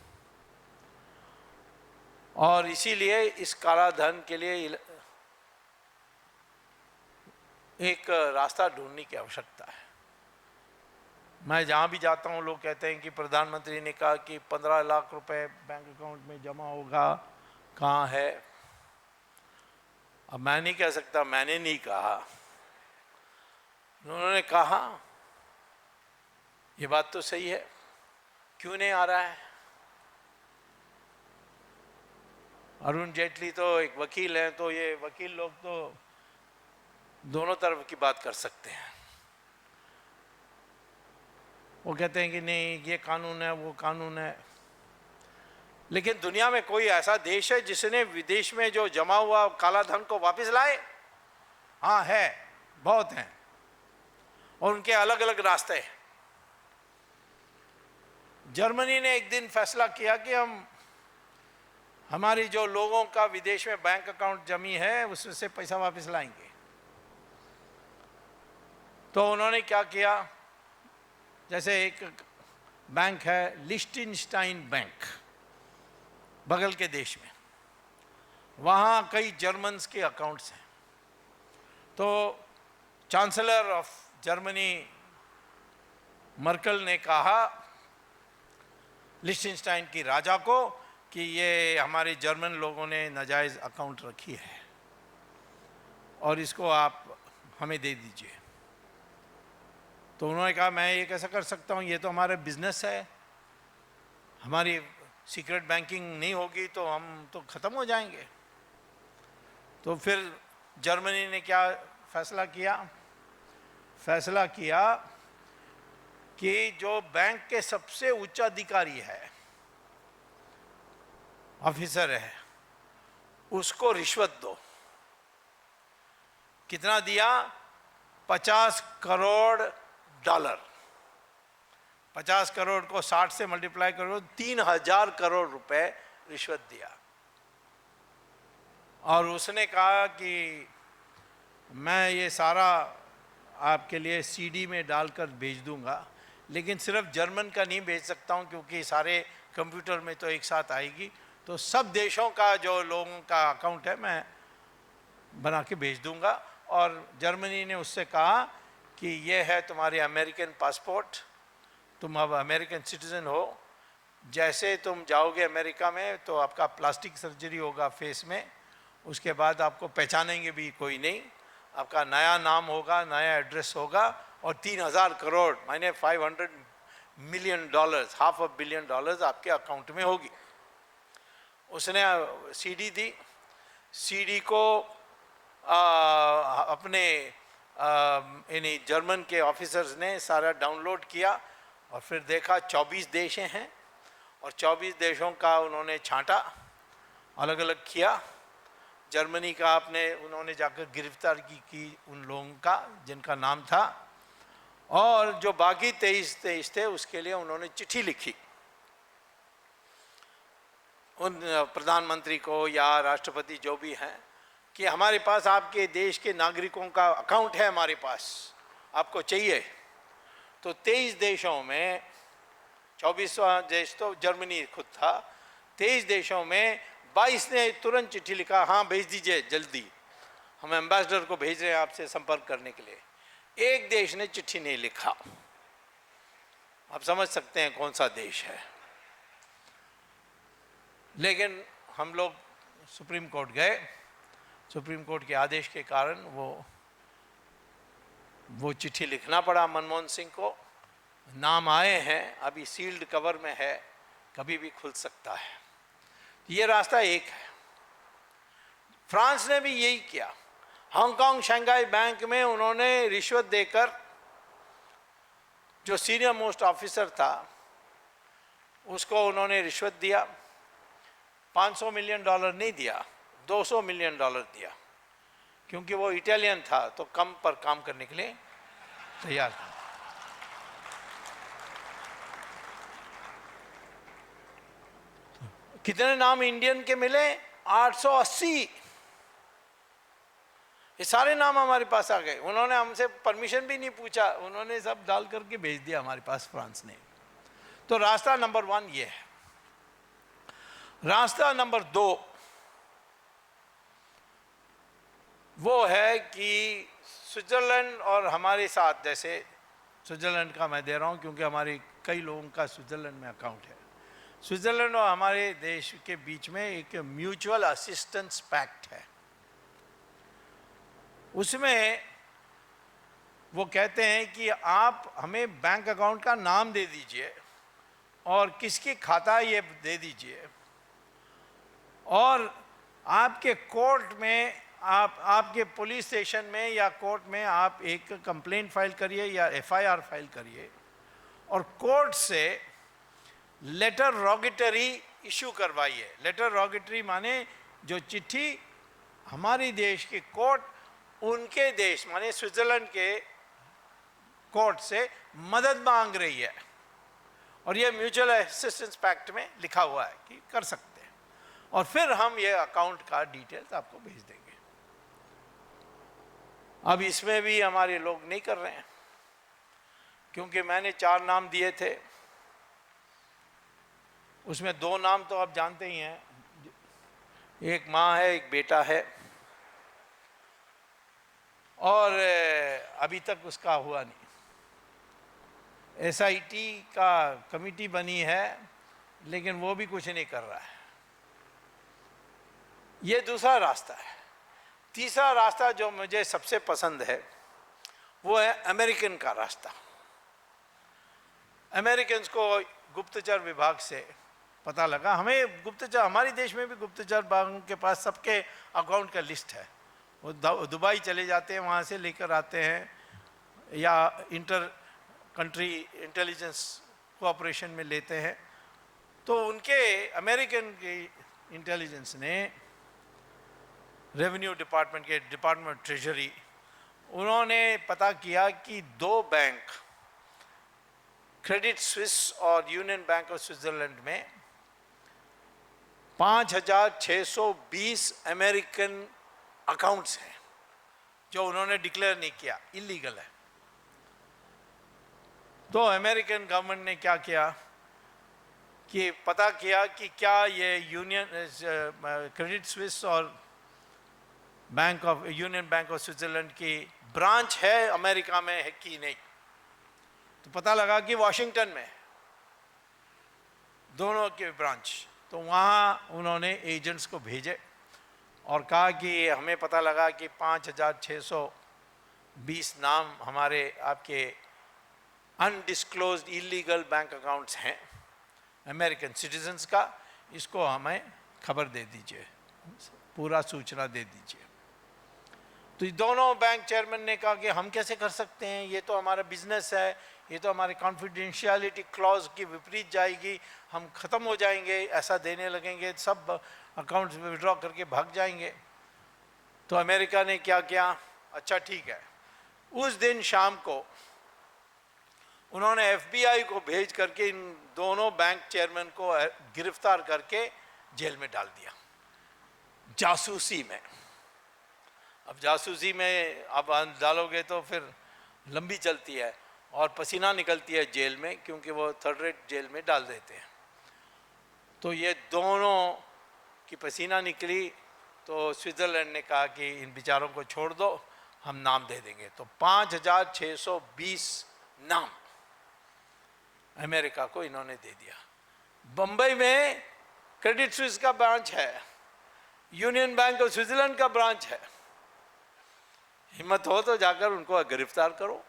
और इसीलिए इस काला धन के लिए एक रास्ता ढूंढने की आवश्यकता है। मैं जहाँ भी जाता हूँ लोग कहते हैं कि प्रधानमंत्री ने कहा कि 15 लाख रुपए बैंक अकाउंट में जमा होगा, कहाँ है? अब मैं नहीं कह सकता, मैंने नहीं कहा, उन्होंने कहा। ये बात तो सही है, क्यों नहीं आ रहा है? अरुण जेटली तो एक वकील हैं, तो ये वकील लोग तो दोनों तरफ की बात कर सकते हैं। वो कहते हैं कि नहीं ये कानून है, वो कानून है, लेकिन दुनिया में कोई ऐसा देश है जिसने विदेश में जो जमा हुआ काला धन को वापस लाए? हाँ है, बहुत हैं और उनके अलग अलग रास्ते हैं। जर्मनी ने एक दिन फैसला किया कि हम हमारी जो लोगों का विदेश में बैंक अकाउंट जमी है उसमें से पैसा वापस लाएंगे। तो उन्होंने क्या किया, जैसे एक बैंक है लिechtenstein बैंक बगल के देश में, वहाँ कई जर्मन्स के अकाउंट्स हैं। तो चांसलर ऑफ जर्मनी मर्कल ने कहा लिechtenstein की राजा को कि ये हमारे जर्मन लोगों ने नाजायज़ अकाउंट रखी है और इसको आप हमें दे दीजिए। तो उन्होंने कहा मैं ये कैसा कर सकता हूँ, ये तो हमारा बिजनेस है, हमारी सीक्रेट बैंकिंग नहीं होगी तो हम तो ख़त्म हो जाएंगे। तो फिर जर्मनी ने क्या फैसला किया? फैसला किया कि जो बैंक के सबसे उच्च अधिकारी है, ऑफिसर है, उसको रिश्वत दो। कितना दिया? $50 करोड़। 50 करोड़ को 60 से मल्टीप्लाई करो, 3000 करोड़ रुपए रिश्वत दिया। और उसने कहा कि मैं ये सारा आपके लिए सीडी में डालकर भेज दूंगा, लेकिन सिर्फ जर्मन का नहीं भेज सकता हूँ क्योंकि सारे कंप्यूटर में तो एक साथ आएगी, तो सब देशों का जो लोगों का अकाउंट है मैं बना के भेज दूंगा। और जर्मनी ने उससे कहा कि ये है तुम्हारे अमेरिकन पासपोर्ट, तुम अब अमेरिकन सिटीज़न हो, जैसे तुम जाओगे अमेरिका में तो आपका प्लास्टिक सर्जरी होगा फेस में, उसके बाद आपको पहचानेंगे भी कोई नहीं, आपका नया नाम होगा, नया एड्रेस होगा और 3000 करोड़ माने $500 मिलियन, $500 मिलियन आपके अकाउंट में होगी। उसने सीडी दी, सीडी को अपने यानी जर्मन के ऑफिसर्स ने सारा डाउनलोड किया और फिर देखा 24 देश हैं और 24 देशों का उन्होंने छांटा अलग अलग किया। जर्मनी का आपने उन्होंने जाकर गिरफ्तार की उन लोगों का जिनका नाम था, और जो बाकी 23 थे उसके लिए उन्होंने चिट्ठी लिखी उन प्रधानमंत्री को या राष्ट्रपति जो भी हैं कि हमारे पास आपके देश के नागरिकों का अकाउंट है, हमारे पास आपको चाहिए। तो 23 देशों में, 24वां देश तो जर्मनी खुद था, 23 देशों में 22 ने तुरंत चिट्ठी लिखा, हाँ भेज दीजिए जल्दी, हम एम्बेसडर को भेज रहे हैं आपसे संपर्क करने के लिए। एक देश ने चिट्ठी नहीं लिखा। आप समझ सकते हैं कौन सा देश है। लेकिन हम लोग सुप्रीम कोर्ट गए, सुप्रीम कोर्ट के आदेश के कारण वो चिट्ठी लिखना पड़ा मनमोहन सिंह को। नाम आए हैं, अभी सील्ड कवर में है, कभी भी खुल सकता है। ये रास्ता एक है। फ्रांस ने भी यही किया। हांगकांग शंघाई बैंक में उन्होंने रिश्वत देकर, जो सीनियर मोस्ट ऑफिसर था उसको उन्होंने रिश्वत दिया, $500 मिलियन नहीं दिया, $200 मिलियन दिया, क्योंकि वो इटालियन था तो कम पर काम करने के लिए तैयार था। कितने नाम इंडियन के मिले? 880। ये सारे नाम हमारे पास आ गए। उन्होंने हमसे परमिशन भी नहीं पूछा, उन्होंने सब डाल करके भेज दिया हमारे पास फ्रांस ने। तो रास्ता नंबर 1 ये है। रास्ता नंबर 2 वो है कि स्विट्जरलैंड और हमारे साथ, जैसे स्विट्जरलैंड का मैं दे रहा हूँ क्योंकि हमारे कई लोगों का स्विट्जरलैंड में अकाउंट है। स्विट्जरलैंड और हमारे देश के बीच में एक म्यूचुअल असिस्टेंस पैक्ट है। उसमें वो कहते हैं कि आप हमें बैंक अकाउंट का नाम दे दीजिए और किसकी खाता ये दे दीजिए, और आपके कोर्ट में, आपके पुलिस स्टेशन में या कोर्ट में आप एक कंप्लेंट फाइल करिए या एफआईआर फाइल करिए, और कोर्ट से लेटर रॉगेटरी इशू करवाइए। लेटर रॉगेटरी माने जो चिट्ठी हमारे देश के कोर्ट उनके देश माने स्विट्जरलैंड के कोर्ट से मदद मांग रही है, और ये म्यूचुअल असिस्टेंस पैक्ट में लिखा हुआ है कि कर सकते हैं, और फिर हम ये अकाउंट का डिटेल्स आपको भेज देंगे। अब इसमें भी हमारे लोग नहीं कर रहे हैं, क्योंकि मैंने 4 नाम दिए थे, उसमें 2 नाम तो आप जानते ही हैं, एक माँ है एक बेटा है, और अभी तक उसका हुआ नहीं। एसआईटी का कमिटी बनी है लेकिन वो भी कुछ नहीं कर रहा है। ये दूसरा रास्ता है। तीसरा रास्ता जो मुझे सबसे पसंद है वो है अमेरिकन का रास्ता। अमेरिकन्स को गुप्तचर विभाग से पता लगा, हमें गुप्तचर, हमारे देश में भी गुप्तचर विभाग के पास सबके अकाउंट का लिस्ट है। वो दुबई चले जाते हैं, वहाँ से लेकर आते हैं, या इंटर कंट्री इंटेलिजेंस कोऑपरेशन में लेते हैं। तो उनके अमेरिकन की इंटेलिजेंस ने, रेवेन्यू डिपार्टमेंट के डिपार्टमेंट ऑफ ट्रेजरी, उन्होंने पता किया कि 2 बैंक, क्रेडिट स्विस और यूनियन बैंक ऑफ स्विट्जरलैंड में 5620 अमेरिकन अकाउंट्स हैं जो उन्होंने डिक्लेयर नहीं किया, इलीगल है। तो अमेरिकन गवर्नमेंट ने क्या किया कि पता किया कि क्या ये यूनियन क्रेडिट स्विस और यूनियन बैंक ऑफ स्विट्जरलैंड की ब्रांच है अमेरिका में है कि नहीं। तो पता लगा कि वॉशिंगटन में दोनों के ब्रांच। तो वहाँ उन्होंने एजेंट्स को भेजे और कहा कि हमें पता लगा कि 5620 नाम हमारे आपके अनडिस्क्लोज्ड इलीगल बैंक अकाउंट्स हैं अमेरिकन सिटीजन्स का, इसको हमें खबर दे दीजिए, पूरा सूचना दे दीजिए। तो दोनों बैंक चेयरमैन ने कहा कि हम कैसे कर सकते हैं, ये तो हमारा बिजनेस है, ये तो हमारे कॉन्फिडेंशियलिटी क्लॉज की विपरीत जाएगी, हम ख़त्म हो जाएंगे, ऐसा देने लगेंगे, सब अकाउंट्स में विड्रॉ करके भाग जाएंगे। तो अमेरिका ने क्या किया, अच्छा ठीक है, उस दिन शाम को उन्होंने FBI को भेज करके इन दोनों बैंक चेयरमैन को गिरफ्तार करके जेल में डाल दिया, जासूसी में। अब जासूसी में आप डालोगे तो फिर लंबी चलती है और पसीना निकलती है जेल में, क्योंकि वो थर्ड रेट जेल में डाल देते हैं। तो ये दोनों की पसीना निकली, तो स्विट्ज़रलैंड ने कहा कि इन बेचारों को छोड़ दो, हम नाम दे देंगे। तो 5620 नाम अमेरिका को इन्होंने दे दिया। बम्बई में क्रेडिट स्विस का ब्रांच है, यूनियन बैंक ऑफ स्विट्जरलैंड का ब्रांच है। हिम्मत हो तो जाकर उनको गिरफ्तार करो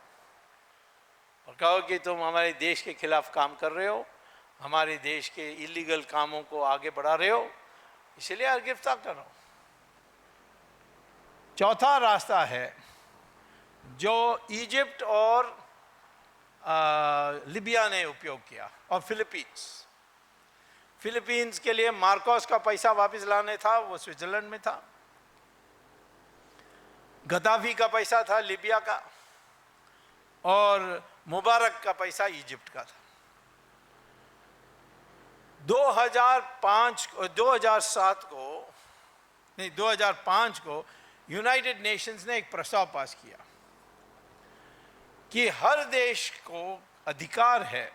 और कहो कि तुम हमारे देश के खिलाफ काम कर रहे हो, हमारे देश के इलीगल कामों को आगे बढ़ा रहे हो, इसलिए गिरफ्तार करो। चौथा रास्ता है जो इजिप्ट और लिबिया ने उपयोग किया, और फिलीपींस के लिए मार्कोस का पैसा वापस लाने था, वो स्विट्जरलैंड में था। गद्दाफी का पैसा था लिबिया का, और मुबारक का पैसा इजिप्ट का था। 2005 को यूनाइटेड नेशंस ने एक प्रस्ताव पास किया कि हर देश को अधिकार है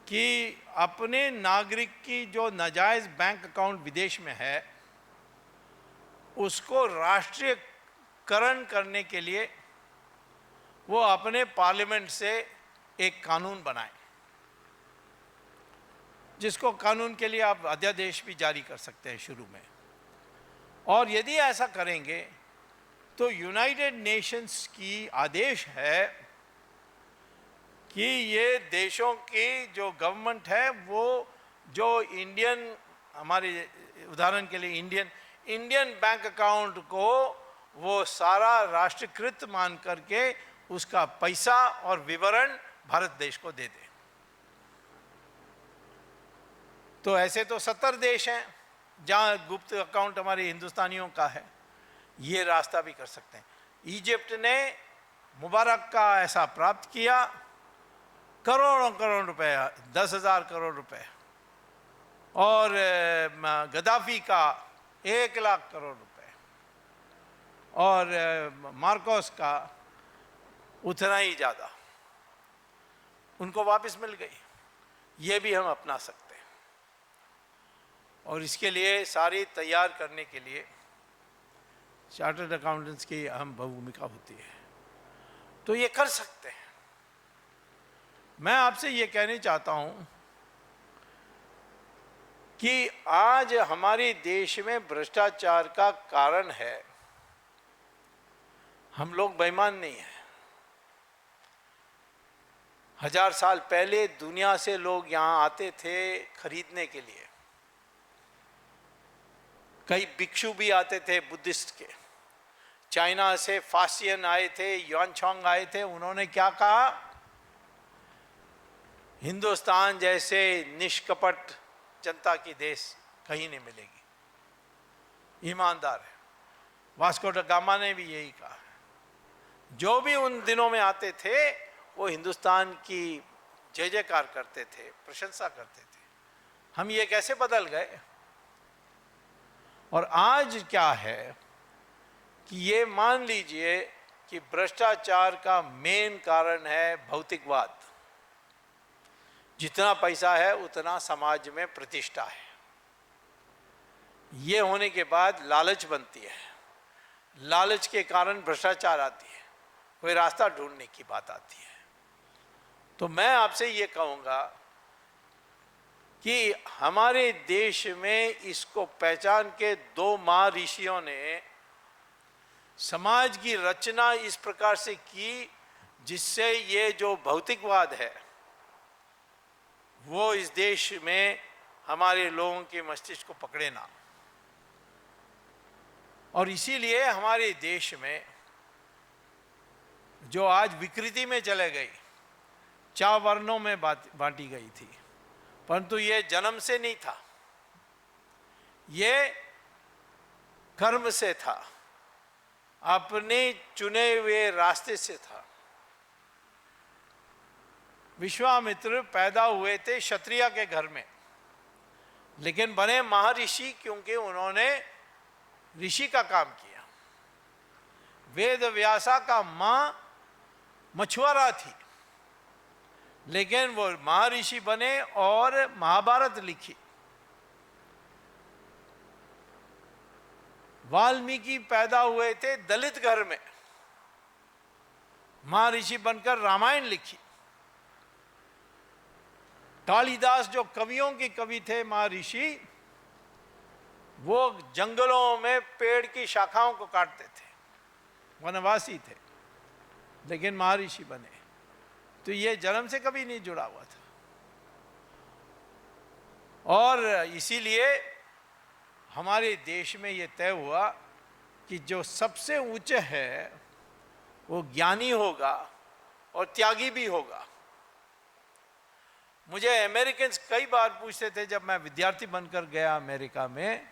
कि अपने नागरिक की जो नाजायज बैंक अकाउंट विदेश में है उसको राष्ट्रीयकरण करने के लिए वो अपने पार्लियामेंट से एक कानून बनाए, जिसको कानून के लिए आप अध्यादेश भी जारी कर सकते हैं शुरू में। और यदि ऐसा करेंगे तो यूनाइटेड नेशंस की आदेश है कि ये देशों की जो गवर्नमेंट है वो जो इंडियन, हमारे उदाहरण के लिए इंडियन बैंक अकाउंट को वो सारा राष्ट्रीयकृत मान करके उसका पैसा और विवरण भारत देश को दे दे। तो ऐसे तो 70 देश हैं जहां गुप्त अकाउंट हमारे हिंदुस्तानियों का है, ये रास्ता भी कर सकते हैं। इजिप्ट ने मुबारक का ऐसा प्राप्त किया, करोड़ रुपए, 10,000 करोड़ रुपए, और गद्दाफी का 1 लाख करोड़ रुपए, और मार्कोस का उतना ही ज़्यादा, उनको वापस मिल गई। ये भी हम अपना सकते हैं, और इसके लिए सारी तैयार करने के लिए चार्टर्ड अकाउंटेंट्स की अहम भूमिका होती है। तो ये कर सकते हैं। मैं आपसे ये कहना चाहता हूँ कि आज हमारे देश में भ्रष्टाचार का कारण है, हम लोग बेईमान नहीं हैं। 1000 साल पहले दुनिया से लोग यहाँ आते थे खरीदने के लिए, कई भिक्षु भी आते थे बुद्धिस्ट के, चाइना से फासियन आए थे, युआनचांग आए थे। उन्होंने क्या कहा, हिंदुस्तान जैसे निष्कपट जनता की देश कहीं नहीं मिलेगी, ईमानदार है। वास्को ड गामा ने भी यही कहा। जो भी उन दिनों में आते थे वो हिंदुस्तान की जय जयकार करते थे, प्रशंसा करते थे। हम ये कैसे बदल गए? और आज क्या है कि ये मान लीजिए कि भ्रष्टाचार का मेन कारण है भौतिकवाद। जितना पैसा है उतना समाज में प्रतिष्ठा है। ये होने के बाद लालच बनती है, लालच के कारण भ्रष्टाचार आती है, कोई रास्ता ढूंढने की बात आती है। तो मैं आपसे ये कहूँगा कि हमारे देश में इसको पहचान के 2 महर्षियों ने समाज की रचना इस प्रकार से की जिससे ये जो भौतिकवाद है वो इस देश में हमारे लोगों के मस्तिष्क को पकड़े ना। और इसीलिए हमारे देश में जो आज विकृति में चले गई, 4 वर्णों में बांटी गई थी, परंतु ये जन्म से नहीं था, ये कर्म से था, अपने चुने हुए रास्ते से था। विश्वामित्र पैदा हुए थे क्षत्रिय के घर में, लेकिन बने महर्षि क्योंकि उन्होंने ऋषि का काम किया। वेद व्यासा का मां मछुआरा थी, लेकिन वो महर्षि बने और महाभारत लिखी। वाल्मीकि पैदा हुए थे दलित घर में, महर्षि बनकर रामायण लिखी। कालिदास जो कवियों के कवि थे महर्षि, वो जंगलों में पेड़ की शाखाओं को काटते थे, वनवासी थे, लेकिन महर्षि बने। तो ये जन्म से कभी नहीं जुड़ा हुआ था। और इसीलिए हमारे देश में ये तय हुआ कि जो सबसे ऊंचे है वो ज्ञानी होगा और त्यागी भी होगा। मुझे अमेरिकन कई बार पूछते थे जब मैं विद्यार्थी बनकर गया अमेरिका में,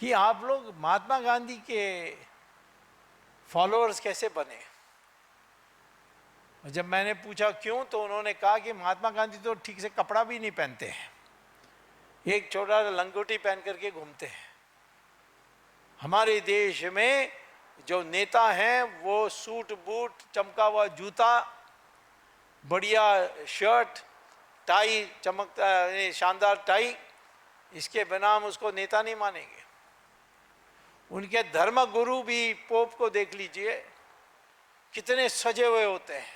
कि आप लोग महात्मा गांधी के फॉलोअर्स कैसे बने। जब मैंने पूछा क्यों, तो उन्होंने कहा कि महात्मा गांधी तो ठीक से कपड़ा भी नहीं पहनते हैं, एक छोटा लंगोटी पहन करके घूमते हैं। हमारे देश में जो नेता हैं वो सूट बूट, चमका हुआ जूता, बढ़िया शर्ट, टाई, चमकता शानदार टाई, इसके बिना हम उसको नेता नहीं मानेंगे। उनके धर्म गुरु भी, पोप को देख लीजिए, कितने सजे हुए होते हैं।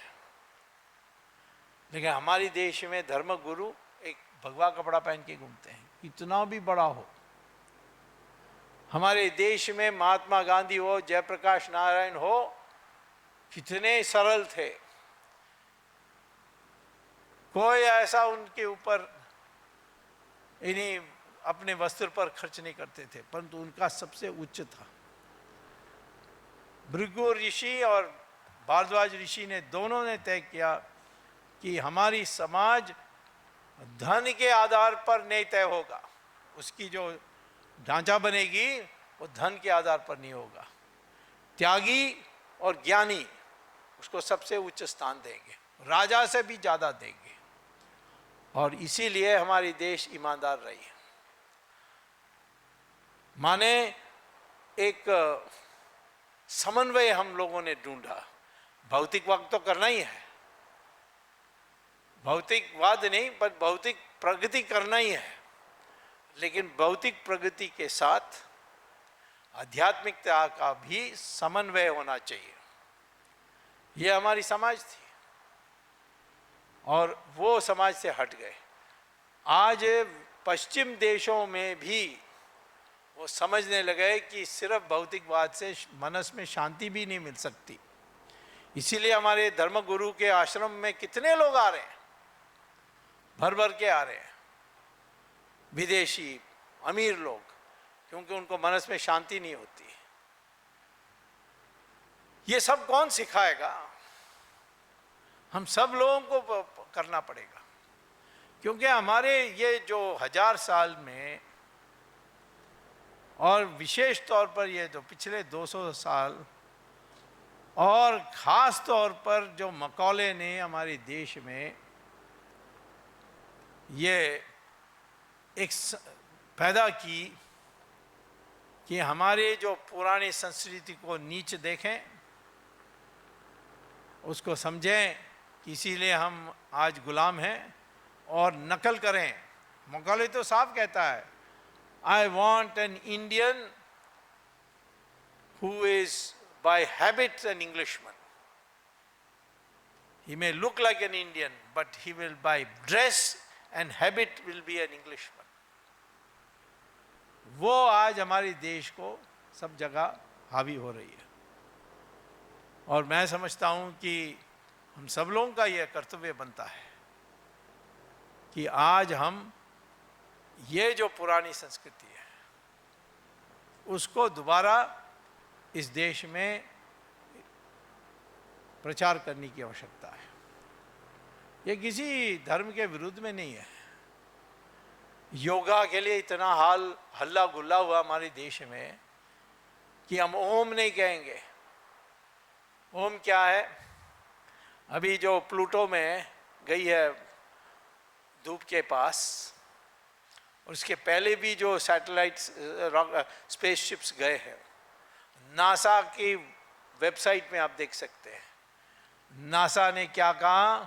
लेकिन हमारे देश में धर्म गुरु एक भगवा कपड़ा पहन के घूमते हैं, कितना भी बड़ा हो। हमारे देश में महात्मा गांधी हो, जयप्रकाश नारायण हो, कितने सरल थे, कोई ऐसा उनके ऊपर इन्हीं अपने वस्त्र पर खर्च नहीं करते थे, परंतु उनका सबसे उच्च था। भृगु ऋषि और भारद्वाज ऋषि ने दोनों ने तय किया कि हमारी समाज धन के आधार पर नहीं तय होगा, उसकी जो ढांचा बनेगी वो धन के आधार पर नहीं होगा। त्यागी और ज्ञानी उसको सबसे उच्च स्थान देंगे, राजा से भी ज़्यादा देंगे। और इसीलिए हमारी देश ईमानदार रही है। माने एक समन्वय हम लोगों ने ढूंढा। भौतिकवाद तो करना ही है, भौतिकवाद नहीं पर भौतिक प्रगति करना ही है, लेकिन भौतिक प्रगति के साथ आध्यात्मिकता का भी समन्वय होना चाहिए। ये हमारी समाज थी और वो समाज से हट गए। आज पश्चिम देशों में भी वो समझने लगे कि सिर्फ भौतिकवाद से मनस में शांति भी नहीं मिल सकती। इसीलिए हमारे धर्मगुरु के आश्रम में कितने लोग आ रहे हैं, भर भर के आ रहे हैं, विदेशी अमीर लोग, क्योंकि उनको मनस में शांति नहीं होती। ये सब कौन सिखाएगा? हम सब लोगों को करना पड़ेगा, क्योंकि हमारे ये जो 1000 साल में और विशेष तौर पर ये जो पिछले 200 साल और ख़ास तौर पर जो मकौले ने हमारे देश में ये एक पैदा की कि हमारे जो पुरानी संस्कृति को नीच देखें, उसको समझें कि इसीलिए हम आज गुलाम हैं और नकल करें। मकौले तो साफ कहता है, I want an Indian who is by habit an Englishman. He may look like an Indian, but he will by dress and habit will be an Englishman. वो आज हमारे देश को सब जगह हावी हो रही है। और मैं समझता हूँ कि हम सब लोगों का यह कर्तव्य बनता है कि आज हम ये जो पुरानी संस्कृति है उसको दोबारा इस देश में प्रचार करने की आवश्यकता है। ये किसी धर्म के विरुद्ध में नहीं है। योगा के लिए इतना हल्ला गुल्ला हुआ हमारे देश में कि हम ओम नहीं कहेंगे। ओम क्या है? अभी जो प्लूटो में गई है धूप के पास, और उसके पहले भी जो सैटेलाइट्स स्पेसशिप्स गए हैं, नासा की वेबसाइट में आप देख सकते हैं, नासा ने क्या कहा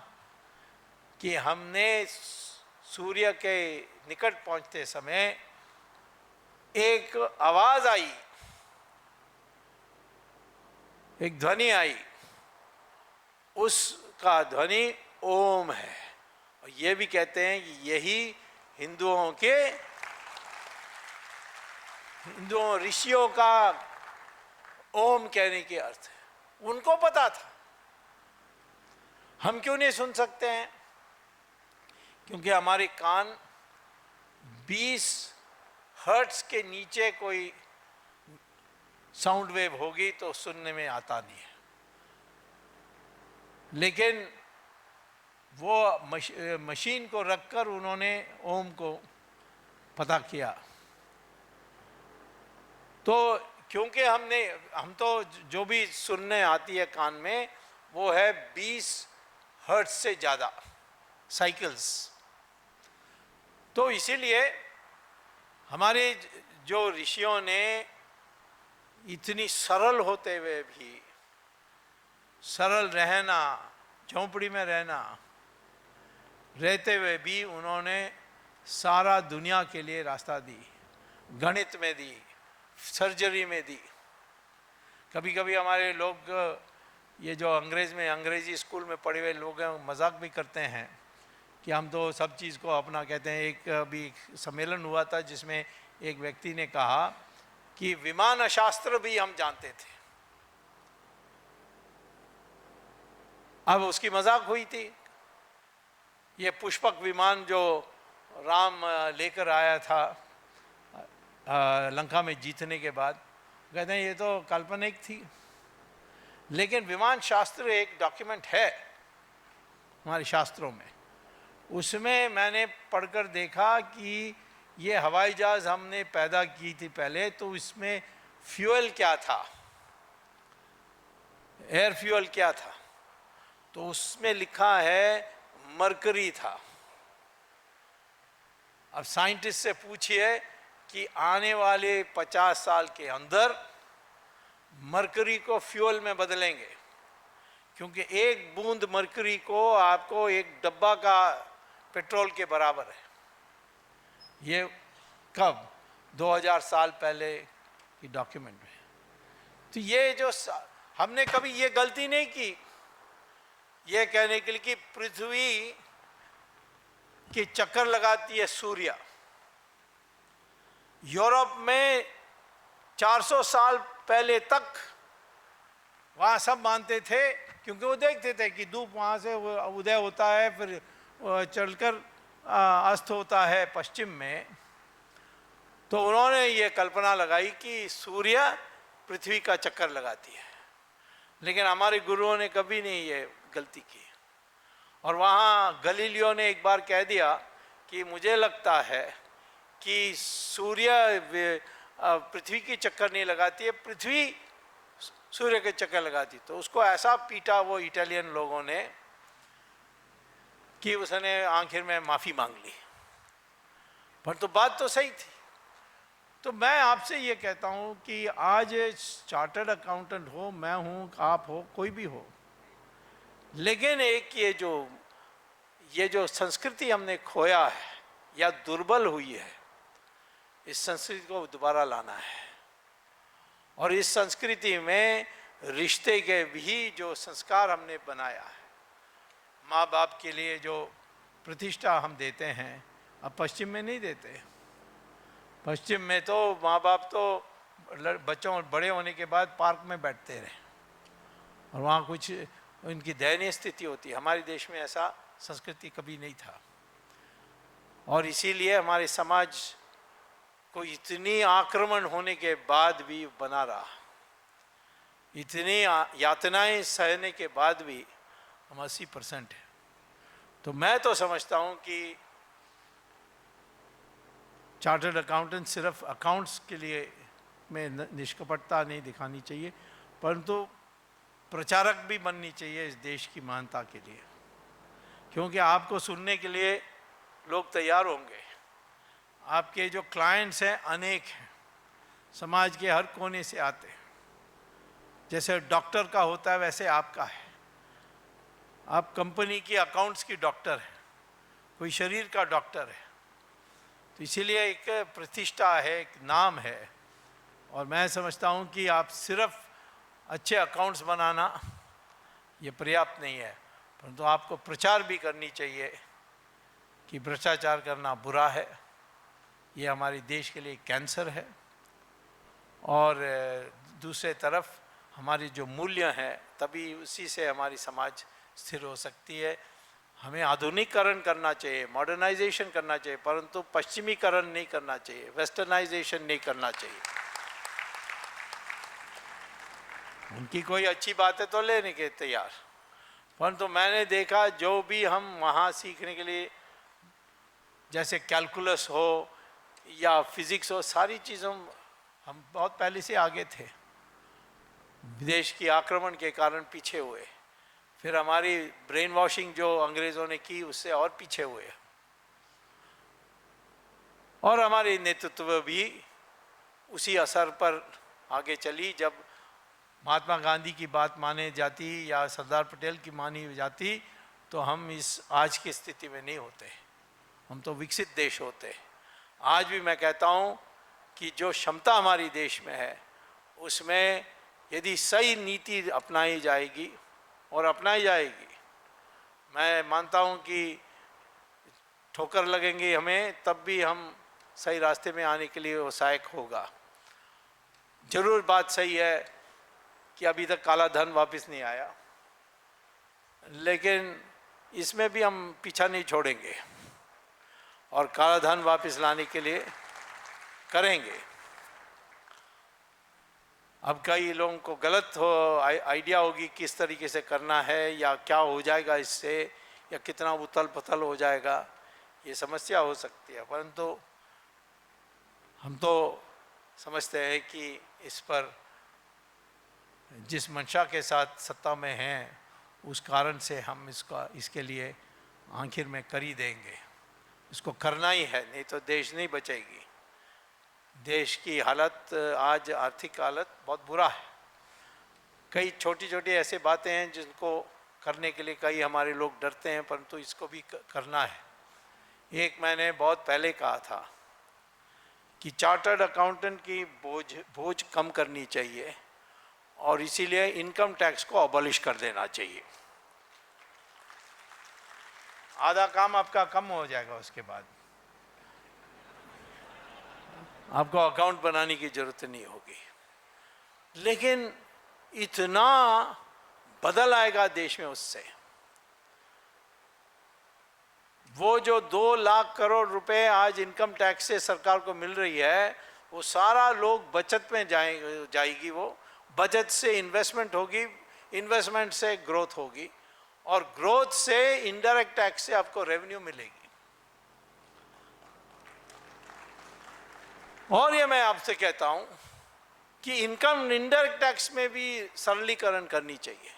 कि हमने सूर्य के निकट पहुंचते समय एक आवाज आई, एक ध्वनि आई, उसका ध्वनि ओम है। और ये भी कहते हैं कि यही हिंदुओं ऋषियों का ओम कहने के अर्थ है। उनको पता था, हम क्यों नहीं सुन सकते हैं? क्योंकि हमारे कान 20 हर्ट्ज के नीचे कोई साउंड वेव होगी तो सुनने में आता नहीं है। लेकिन वो मशीन को रखकर उन्होंने ओम को पता किया। तो क्योंकि हम तो जो भी सुनने आती है कान में वो है 20 हर्ट्ज से ज़्यादा साइकिल्स। तो इसीलिए हमारे जो ऋषियों ने इतनी सरल होते हुए भी, सरल रहना, झोंपड़ी में रहते हुए भी उन्होंने सारा दुनिया के लिए रास्ता दी। गणित में दी, सर्जरी में दी। कभी कभी हमारे लोग ये जो अंग्रेजी स्कूल में पढ़े हुए लोग हैं मजाक भी करते हैं कि हम तो सब चीज़ को अपना कहते हैं। एक अभी सम्मेलन हुआ था जिसमें एक व्यक्ति ने कहा कि विमान शास्त्र भी हम जानते थे। अब उसकी मजाक हुई थी। ये पुष्पक विमान जो राम लेकर आया था लंका में जीतने के बाद, कहते हैं ये तो काल्पनिक थी। लेकिन विमान शास्त्र एक डॉक्यूमेंट है हमारे शास्त्रों में। उसमें मैंने पढ़कर देखा कि ये हवाई जहाज़ हमने पैदा की थी पहले, तो इसमें फ्यूल क्या था, एयर फ्यूल क्या था, तो उसमें लिखा है मरकरी था। अब साइंटिस्ट से पूछिए कि आने वाले 50 साल के अंदर मरकरी को फ्यूल में बदलेंगे, क्योंकि एक बूंद मरकरी को आपको एक डब्बा का पेट्रोल के बराबर है। ये कब? 2000 साल पहले की डॉक्यूमेंट में। तो ये जो हमने कभी ये गलती नहीं की ये कहने के लिए कि पृथ्वी की चक्कर लगाती है सूर्य। यूरोप में 400 साल पहले तक वहाँ सब मानते थे, क्योंकि वो देखते थे कि धूप वहाँ से उदय होता है फिर चलकर अस्त होता है पश्चिम में। तो उन्होंने ये कल्पना लगाई कि सूर्य पृथ्वी का चक्कर लगाती है। लेकिन हमारे गुरुओं ने कभी नहीं ये गलती की। और वहाँ गलीलियो ने एक बार कह दिया कि मुझे लगता है कि सूर्य पृथ्वी की चक्कर नहीं लगाती है, पृथ्वी सूर्य के चक्कर लगाती। तो उसको ऐसा पीटा वो इटालियन लोगों ने कि उसने आखिर में माफ़ी मांग ली। पर तो बात तो सही थी। तो मैं आपसे ये कहता हूँ कि आज चार्टर्ड अकाउंटेंट हो, मैं हूँ, आप हो, कोई भी हो, लेकिन एक ये जो संस्कृति हमने खोया है या दुर्बल हुई है, इस संस्कृति को दोबारा लाना है। और इस संस्कृति में रिश्ते के भी जो संस्कार हमने बनाया है, माँ बाप के लिए जो प्रतिष्ठा हम देते हैं, अब पश्चिम में नहीं देते। पश्चिम में तो माँ बाप तो बच्चों बड़े होने के बाद पार्क में बैठते रहे और वहाँ कुछ उनकी दयनीय स्थिति होती है। हमारे देश में ऐसा संस्कृति कभी नहीं था। और इसीलिए हमारे समाज को इतनी आक्रमण होने के बाद भी बना रहा, इतनी यातनाएं सहने के बाद भी हम 80% है। तो मैं तो समझता हूँ कि चार्टर्ड अकाउंटेंट सिर्फ अकाउंट्स के लिए में निष्कपटता नहीं दिखानी चाहिए, परंतु प्रचारक भी बननी चाहिए इस देश की महानता के लिए, क्योंकि आपको सुनने के लिए लोग तैयार होंगे। आपके जो क्लाइंट्स हैं अनेक हैं, समाज के हर कोने से आते हैं। जैसे डॉक्टर का होता है वैसे आपका है। आप कंपनी की अकाउंट्स की डॉक्टर हैं, कोई शरीर का डॉक्टर है। तो इसीलिए एक प्रतिष्ठा है, एक नाम है। और मैं समझता हूँ कि आप सिर्फ अच्छे अकाउंट्स बनाना ये पर्याप्त नहीं है, परंतु आपको प्रचार भी करनी चाहिए कि भ्रष्टाचार करना बुरा है, ये हमारे देश के लिए कैंसर है। और दूसरे तरफ हमारी जो मूल्य हैं, तभी उसी से हमारी समाज स्थिर हो सकती है। हमें आधुनिकीकरण करना चाहिए, मॉडर्नाइजेशन करना चाहिए, परंतु पश्चिमीकरण नहीं करना चाहिए, वेस्टर्नाइजेशन नहीं करना चाहिए। उनकी कोई अच्छी बातें तो लेने के तैयार, परंतु मैंने देखा जो भी हम वहाँ सीखने के लिए, जैसे कैलकुलस हो या फिजिक्स हो, सारी चीज़ों हम बहुत पहले से आगे थे। विदेश की आक्रमण के कारण पीछे हुए, फिर हमारी ब्रेन वॉशिंग जो अंग्रेज़ों ने की उससे और पीछे हुए, और हमारी नेतृत्व भी उसी असर पर आगे चली। जब महात्मा गांधी की बात माने जाती या सरदार पटेल की मानी जाती तो हम इस आज की स्थिति में नहीं होते, हम तो विकसित देश होते। आज भी मैं कहता हूँ कि जो क्षमता हमारी देश में है उसमें यदि सही नीति अपनाई जाएगी और अपनाई जाएगी, मैं मानता हूँ कि ठोकर लगेंगी हमें, तब भी हम सही रास्ते में आने के लिए वो सहायक होगा। जरूर बात सही है कि अभी तक काला धन वापस नहीं आया, लेकिन इसमें भी हम पीछा नहीं छोड़ेंगे और काला धन वापस लाने के लिए करेंगे। अब कई लोगों को गलत आइडिया होगी किस तरीके से करना है या क्या हो जाएगा इससे, या कितना उथल पुथल हो जाएगा, ये समस्या हो सकती है। परंतु हम तो समझते हैं कि इस पर जिस मंशा के साथ सत्ता में हैं उस कारण से हम इसके लिए आखिर में कर ही देंगे। इसको करना ही है, नहीं तो देश नहीं बचेगी। देश की हालत आज, आर्थिक हालत बहुत बुरा है। कई छोटी छोटी ऐसी बातें हैं जिनको करने के लिए कई हमारे लोग डरते हैं, परंतु इसको भी करना है। एक मैंने बहुत पहले कहा था कि चार्टर्ड अकाउंटेंट की बोझ कम करनी चाहिए और इसीलिए इनकम टैक्स को अबॉलिश कर देना चाहिए। आधा काम आपका कम हो जाएगा, उसके बाद आपको अकाउंट बनाने की जरूरत नहीं होगी। लेकिन इतना बदल आएगा देश में उससे। वो जो 2 लाख करोड़ रुपए आज इनकम टैक्स से सरकार को मिल रही है, वो सारा लोग बचत में जाएगी। वो बचत से इन्वेस्टमेंट होगी, इन्वेस्टमेंट से ग्रोथ होगी, और ग्रोथ से इनडायरेक्ट टैक्स से आपको रेवेन्यू मिलेगी। और ये मैं आपसे कहता हूं कि इनकम इनडायरेक्ट टैक्स में भी सरलीकरण करनी चाहिए।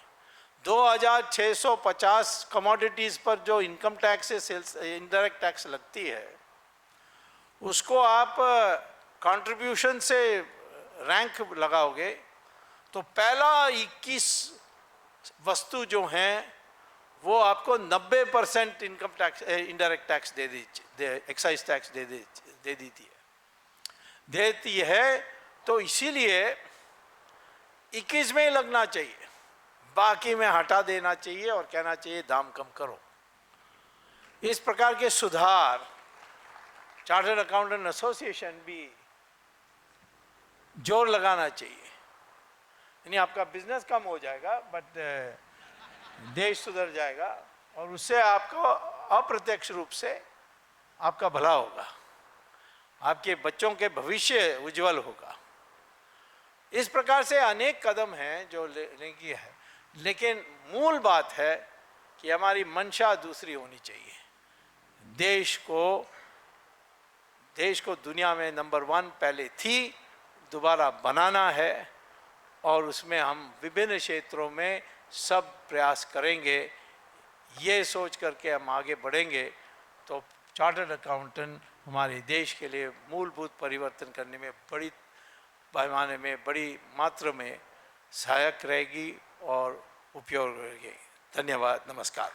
2650 कमोडिटीज़ पर जो इनकम टैक्स से सेल्स इनडायरेक्ट टैक्स लगती है, उसको आप कंट्रीब्यूशन से रैंक लगाओगे तो पहला 21 वस्तु जो हैं वो आपको 90% income tax indirect tax excise tax देती है। तो इसीलिए 21 में लगना चाहिए, बाकी में हटा देना चाहिए और कहना चाहिए दाम कम करो। इस प्रकार के सुधार चार्टर्ड अकाउंटेंट एसोसिएशन भी जोर लगाना चाहिए। यानी आपका बिजनेस कम हो जाएगा बट देश सुधर जाएगा, और उससे आपको अप्रत्यक्ष रूप से आपका भला होगा, आपके बच्चों के भविष्य उज्जवल होगा। इस प्रकार से अनेक कदम हैं जो लेने की है, लेकिन मूल बात है कि हमारी मंशा दूसरी होनी चाहिए। देश को दुनिया में नंबर 1 पहले थी, दोबारा बनाना है, और उसमें हम विभिन्न क्षेत्रों में सब प्रयास करेंगे। ये सोच करके हम आगे बढ़ेंगे तो चार्टर्ड अकाउंटेंट हमारे देश के लिए मूलभूत परिवर्तन करने में बड़ी पैमाने में, बड़ी मात्रा में सहायक रहेगी और उपयोग रहेगी। धन्यवाद, नमस्कार।